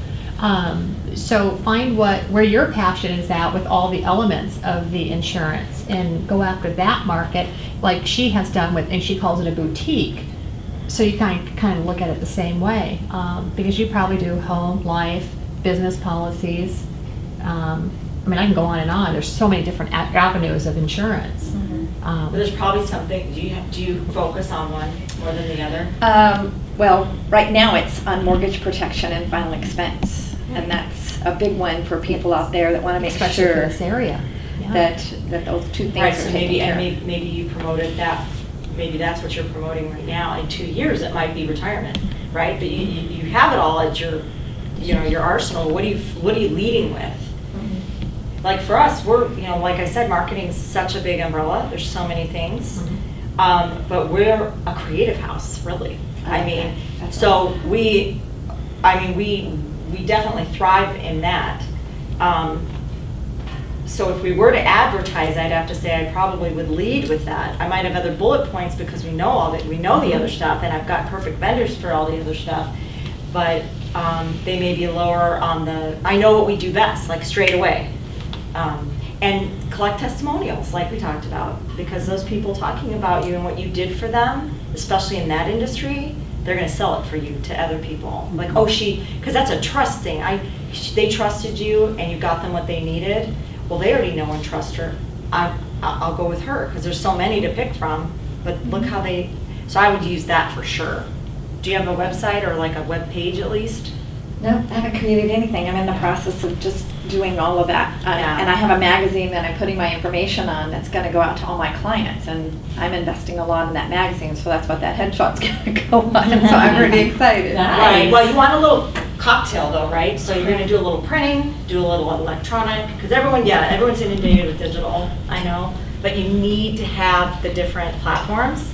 So find where your passion is at with all the elements of the insurance and go after that market like she has done with, and she calls it a boutique. So you kind of look at it the same way, because you probably do home, life, business policies. I mean, I can go on and on. There's so many different avenues of insurance. But there's probably something, do you focus on one more than the other? Well, right now it's on mortgage protection and final expense. And that's a big one for people out there that want to make Especially for sure this area. Yeah. that those two things Right, are so taken care of. maybe you promoted that, maybe that's what you're promoting right now. In 2 years, it might be retirement, right? But you have it all at your, you know, your arsenal. What are you leading with? Like for us, we're, you know, like I said, marketing is such a big umbrella. There's so many things. But we're a creative house, really. I mean, so we definitely thrive in that. So if we were to advertise, I'd have to say I probably would lead with that. I might have other bullet points because we know the other stuff, and I've got perfect vendors for all the other stuff. But they may be lower on the, I know what we do best, like straight away. And collect testimonials, like we talked about, because those people talking about you and what you did for them, especially in that industry, they're going to sell it for you to other people. Like, oh, because that's a trust thing. They trusted you and you got them what they needed. Well, they already know and trust her. I'll go with her because there's so many to pick from. But look how they So I would use that for sure. Do you have a website or like a web page at least? No, I haven't created anything. I'm in the process of just doing all of that. Yeah. And I have a magazine that I'm putting my information on that's going to go out to all my clients. And I'm investing a lot in that magazine, so that's what that headshot's going to go on. So I'm pretty excited. Nice. Right, well, you want a little cocktail though, right? So you're gonna do a little printing, do a little electronic, because everyone's inundated with digital, I know, but you need to have the different platforms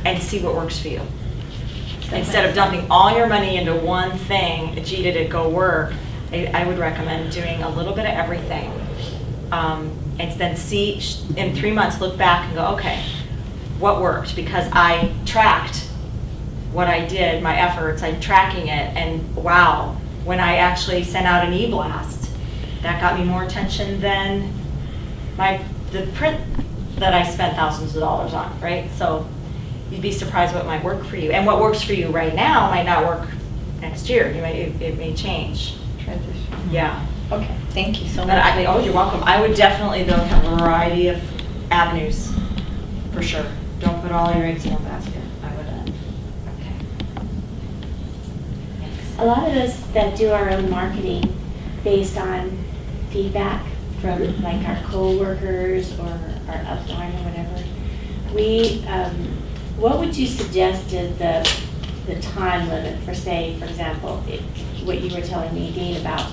and see what works for you. Instead of dumping all your money into one thing, gee, did it go work? I would recommend doing a little bit of everything. And then see, in 3 months, look back and go, okay, what worked? Because I tracked what I did, my efforts, I'm tracking it, and wow, when I actually sent out an e-blast, that got me more attention than the print that I spent thousands of dollars on, right? So you'd be surprised what might work for you. And what works for you right now might not work next year. It may change. Transition. Yeah. Okay, thank you so But much. oh, you're welcome. I would definitely, though, have a variety of avenues, for sure. Don't put all your eggs in one basket. I would. A lot of us that do our own marketing based on feedback from like our coworkers or our upline or whatever, what would you suggest is the time limit for, say, for example, what you were telling me, Dean, about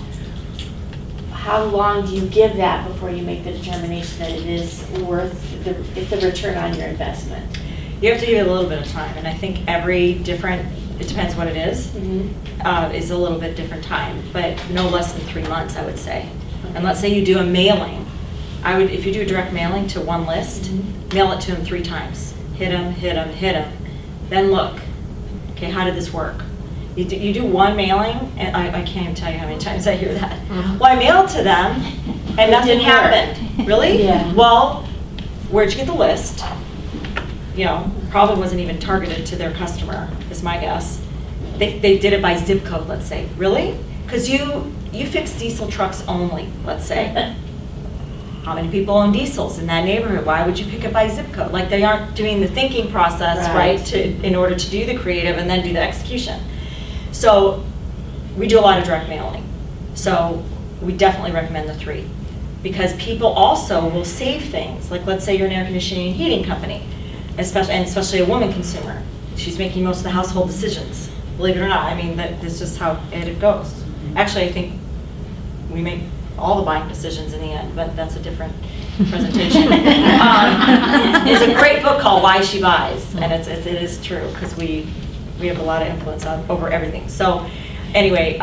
how long do you give that before you make the determination that it is worth it's a return on your investment? You have to give it a little bit of time, and I think it depends what it is, is a little bit different time, but no less than 3 months, I would say. And let's say you do a mailing. If you do a direct mailing to one list, mail it to them 3 times. Hit them, hit them, hit them. Then look, okay, how did this work? You do one mailing, and I can't even tell you how many times I hear that. Well, I mailed to them, and nothing didn't work. happened. Really? Yeah. Well, where'd you get the list? Probably wasn't even targeted to their customer, is my guess. They did it by zip code, let's say. Really? Because you fix diesel trucks only, let's say. How many people own diesels in that neighborhood? Why would you pick it by zip code? Like, they aren't doing the thinking process, right, in order to do the creative and then do the execution. So we do a lot of direct mailing. So we definitely recommend the 3. Because people also will save things. Like, let's say you're an air conditioning and heating company, especially a woman consumer. She's making most of the household decisions, believe it or not. I mean, that's just how it goes. Actually, I think we make all the buying decisions in the end, but that's a different presentation. There's a great book called Why She Buys, and it is true, because we have a lot of influence over everything. So anyway,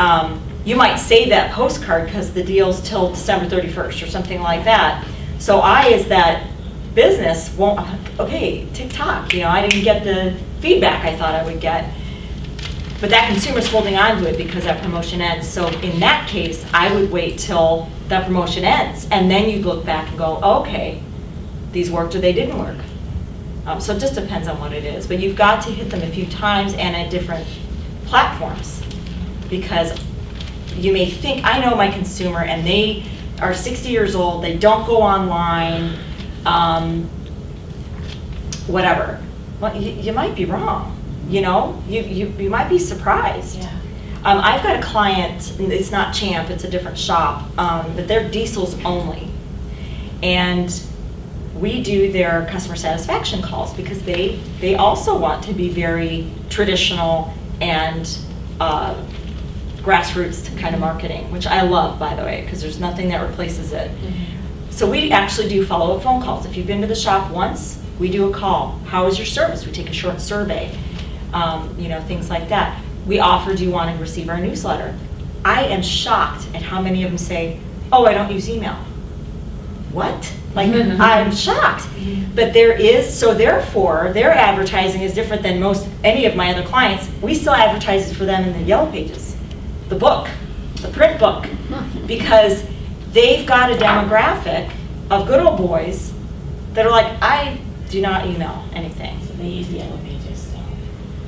you might save that postcard because the deal's till December 31st or something like that. So as that business won't, okay, TikTok, I didn't get the feedback I thought I would get. But that consumer's holding on to it because that promotion ends. So in that case, I would wait till that promotion ends. And then you look back and go, okay, these worked or they didn't work. So it just depends on what it is. But you've got to hit them a few times and at different platforms. Because you may think, I know my consumer and they are 60 years old, they don't go online, whatever. Well, you might be wrong. You might be surprised. Yeah. I've got a client, it's not Champ, it's a different shop, but they're diesels only. And we do their customer satisfaction calls because they also want to be very traditional and grassroots kind of marketing, which I love, by the way, because there's nothing that replaces it. So we actually do follow-up phone calls. If you've been to the shop once, we do a call. How is your service? We take a short survey. Things like that. We offer, do you want to receive our newsletter? I am shocked at how many of them say, oh, I don't use email. What? Like, I'm shocked. But so therefore, their advertising is different than any of my other clients. We still advertise for them in the Yellow Pages, the book, the print book, because they've got a demographic of good old boys that are like, I do not email anything. So they use the Yellow Pages.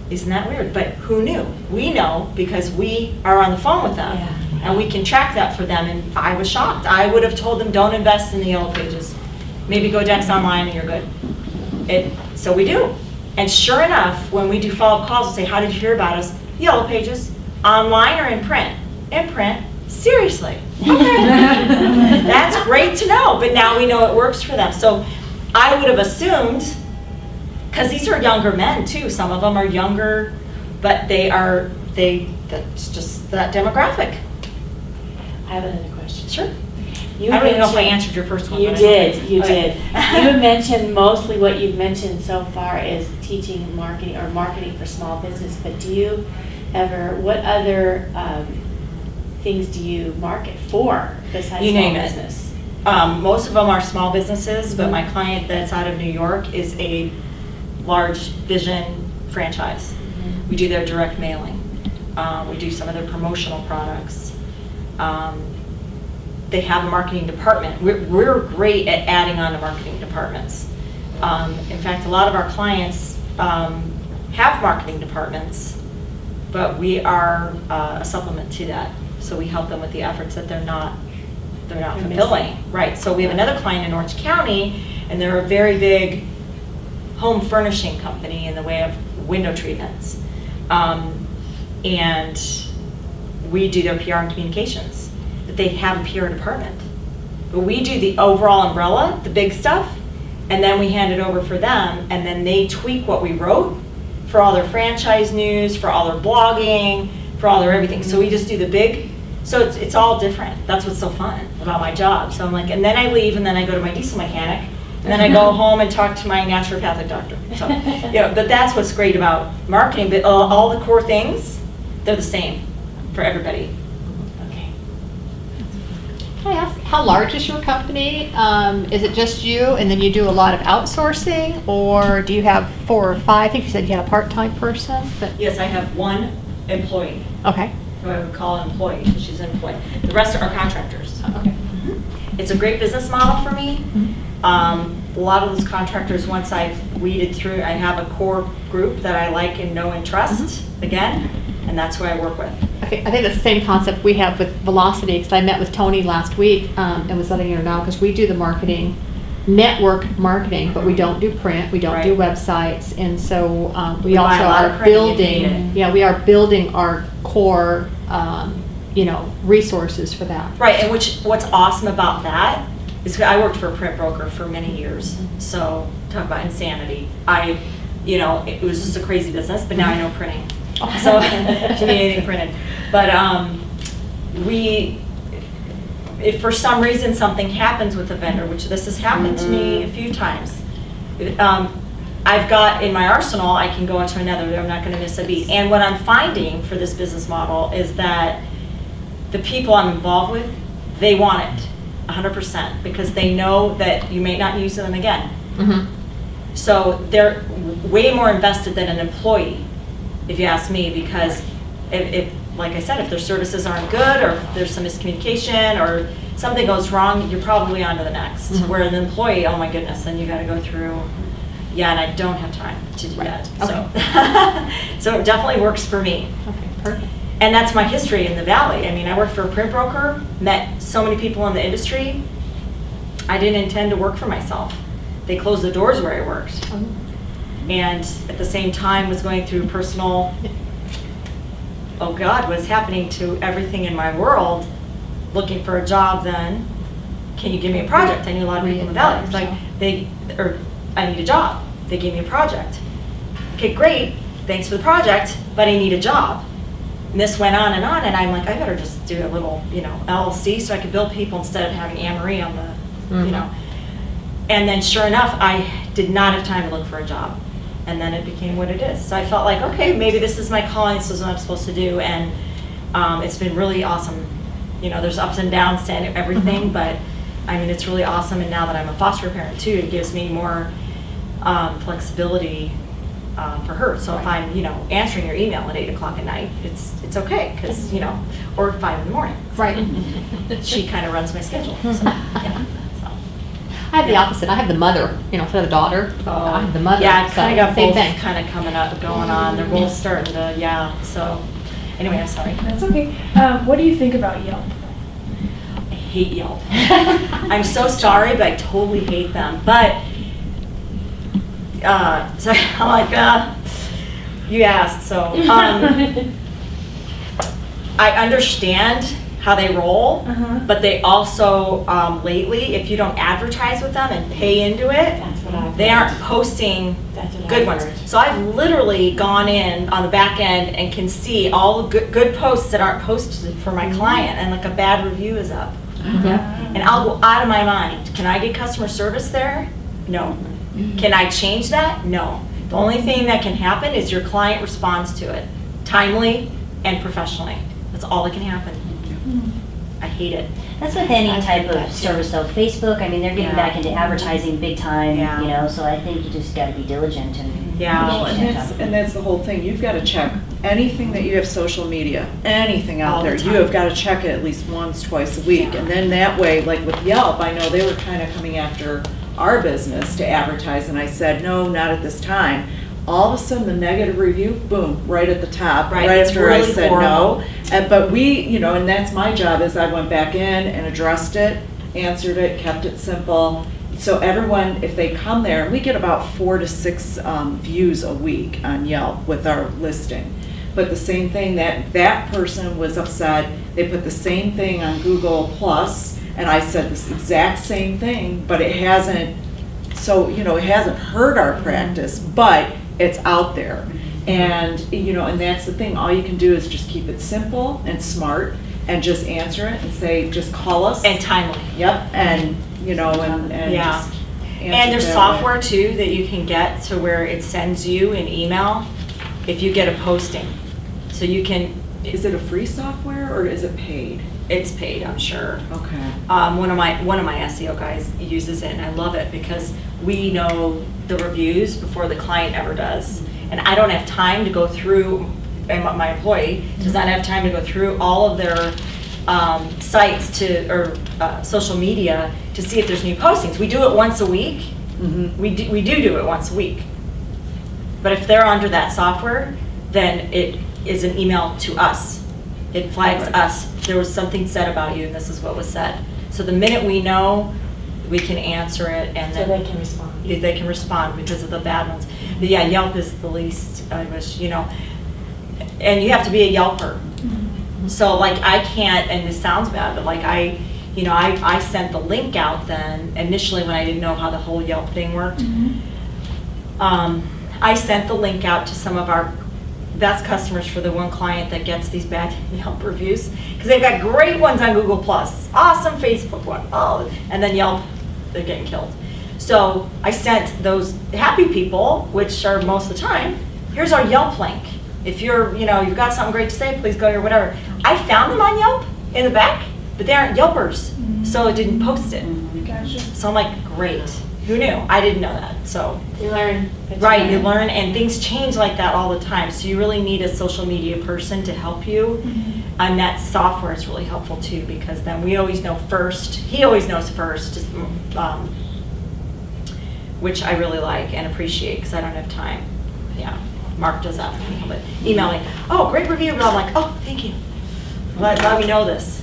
Isn't that weird? But who knew? We know because we are on the phone with them. Yeah. And we can track that for them. And I was shocked. I would have told them, don't invest in the Yellow Pages. Maybe go Dex Online and you're good. So we do. And sure enough, when we do follow-up calls, we'll say, how did you hear about us? Yellow Pages, online or in print? In print. Seriously. Okay. That's great to know, but now we know it works for them. So I would have assumed, because these are younger men too, some of them are younger, but that's just that demographic. I have another question. Sure. You I don't even know if I mentioned- answered your first one. You but I did, think- you Okay. did. You mentioned mostly what you've mentioned so far is teaching marketing or marketing for small business, but do you ever, what other things do you market for besides You small name it. business? Most of them are small businesses, but my client that's out of New York is a large Vision franchise. We do their direct mailing. We do some of their promotional products. They have a marketing department. We're great at adding on to marketing departments. In fact, a lot of our clients have marketing departments, but we are a supplement to that. So we help them with the efforts that they're not They're fulfilling. missing. Right, so we have another client in Orange County, and they're a very big home furnishing company in the way of window treatments. And we do their PR and communications, but they have a PR department. But we do the overall umbrella, the big stuff, and then we hand it over for them, and then they tweak what we wrote for all their franchise news, for all their blogging, for all their everything. So we just do the big, so it's all different. That's what's so fun about my job. So I'm like, and then I leave, and then I go to my diesel mechanic, and then I go home and talk to my naturopathic doctor. So, but that's what's great about marketing, but all the core things, they're the same for everybody. Okay. Can I ask, how large is your company? Is it just you, and then you do a lot of outsourcing, or do you have 4 or 5? I think you said you had a part-time person, but, Yes, I have one employee, okay. who I would call an employee, because she's an employee. The rest are contractors. Okay. It's a great business model for me. A lot of those contractors, once I've weeded through, I have a core group that I like and know and trust, again, and that's who I work with. Okay, I think that's the same concept we have with Velocity, because I met with Tony last week and was letting her know, because we do the marketing, network marketing, but we don't do print, we don't do Right. websites, and so we We buy also a lot of are print and you building, need it. yeah, we are building our core, resources for that. Right, and what's awesome about that is I worked for a print broker for many years, so talk about insanity. It was just a crazy business, but now I know printing. So if you need anything printed. But if for some reason something happens with a vendor, which this has happened to me a few times, I've got in my arsenal, I can go into another, I'm not gonna miss a beat. And what I'm finding for this business model is that the people I'm involved with, they want it 100%, because they know that you may not use them again. Mhm. So they're way more invested than an employee, if you ask me, because if like I said, if their services aren't good, or if there's some miscommunication, or something goes wrong, you're probably on to the next. Mhm. Where an employee, oh my goodness, then you gotta go through, and I don't have time to do that. So, so it definitely works for me. Okay, perfect. And that's my history in the Valley. I mean, I worked for a print broker, met so many people in the industry. I didn't intend to work for myself. They closed the doors where I worked. And at the same time was going through personal, oh God, what's happening to everything in my world, looking for a job then. Can you give me a project? I knew a lot of people in the Valley. It's like, I need a job. They gave me a project. Okay, great, thanks for the project, but I need a job. And this went on, and I'm like, I better just do a little, LLC so I could bill people instead of having Anne Marie on the, Mhm. And then sure enough, I did not have time to look for a job. And then it became what it is. So I felt like, okay, maybe this is my calling, this is what I'm supposed to do. And it's been really awesome. There's ups and downs to everything, but I mean, it's really awesome. And now that I'm a foster parent too, it gives me more flexibility for her. So if I'm, answering your email at 8 o'clock at night, it's okay, because, or 5 in the morning. Right. She kind of runs my schedule. So, yeah. So. I have the opposite. I have the mother, instead of the daughter. I have the mother. Yeah, I've so kind of got same both thing. kind of coming up, going on. They're both starting to, so, anyway, I'm sorry. That's okay. What do you think about Yelp? I hate Yelp. I'm so sorry, but I totally hate them. But So I'm like, you asked, so. I understand how they roll, but they also, lately, if you don't advertise with them and pay into it, That's what I've they heard. aren't posting That's what good I've ones. heard. So I've literally gone in on the back end and can see all the good posts that aren't posted for my client, and like a bad review is up. And I'll go out of my mind. Can I get customer service there? No. Can I change that? No. The only thing that can happen is your client responds to it timely and professionally. That's all that can happen. I hate it. That's with any I've type heard that of too. service though. Facebook, I mean, they're getting Yeah. back into advertising big time, Yeah. you know, so I think you just gotta be diligent and. Yeah. Well, and that's the whole thing. You've got to check anything that you have social media, anything out All the there. You time. have got to check it at least once, twice a week. Yeah. And then that way, like with Yelp, I know they were kind of coming after our business to advertise, and I said, no, not at this time. All of a sudden, the negative review, boom, right at the top, Right, right it's after I really said horrible. no. But we, you know, and that's my job, is I went back in and addressed it, answered it, kept it simple. So everyone, if they come there, we get about 4 to 6 views a week on Yelp with our listing. But the same thing, that person was upset, they put the same thing on Google Plus, and I said this exact same thing, but it hasn't, so, you know, it hasn't hurt our practice, but it's out there. And, you know, and that's the thing, all you can do is just keep it simple and smart, and just answer it and say, just call us. And timely. Yep, and, you know, and Yeah. just answer And there's that way. software too that you can get to where it sends you an email if you get a posting. So you can, Is it a free software or is it paid? it's paid, I'm sure. Okay. One of my SEO guys uses it, and I love it because we know the reviews before the client ever does. And I don't have time to go through, and my employee does not have time to go through all of their sites or social media to see if there's new postings. We do it once a week. Mhm. We do it once a week. But if they're under that software, then it is an email to us. It flags Right. us. There was something said about you, and this is what was said. So the minute we know, we can answer it, and So then they can respond. they can respond because of the bad ones. But yeah, Yelp is the least, I wish, you know, and you have to be a Yelper. So like I can't, and this sounds bad, but like I sent the link out then, initially when I didn't know how the whole Yelp thing worked. I sent the link out to some of our best customers for the one client that gets these bad Yelp reviews. Because they've got great ones on Google+, awesome Facebook one, and then Yelp, they're getting killed. So I sent those happy people, which are most of the time, here's our Yelp link. If you're, you've got something great to say, please go here, whatever. I found them on Yelp in the back, but they aren't Yelpers, so it didn't post it. Gotcha. So I'm like, great. Who knew? I didn't know that, so. You learn. Right, you learn, and things change like that all the time, so you really need a social media person to help you. And that software is really helpful too, because then we always know first, he always knows first, which I really like and appreciate, because I don't have time. Yeah, Mark does that for me, but email me, oh, great review, but I'm like, oh, thank you. Let me know this,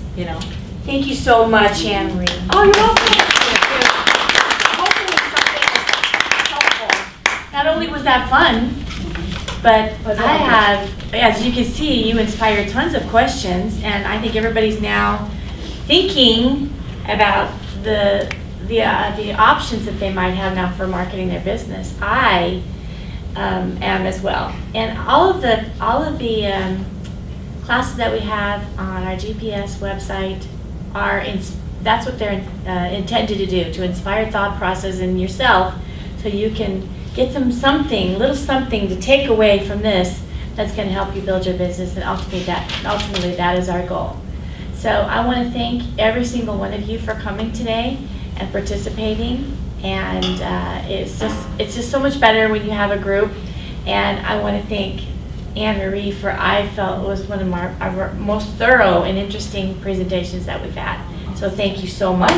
Thank you so much, Anne Marie. Oh, you're welcome. Hopefully something was helpful. Not only was that fun, but I have, as you can see, you inspired tons of questions, and I think everybody's now thinking about the options that they might have now for marketing their business. I am as well, and all of the classes that we have on our GPS website that's what they're intended to do, to inspire thought process in yourself, so you can get little something to take away from this that's going to help you build your business, and ultimately that is our goal. So I want to thank every single one of you for coming today and participating, and it's just so much better when you have a group. And I want to thank Anne Marie I felt it was one of our most thorough and interesting presentations that we've had. So thank you so much.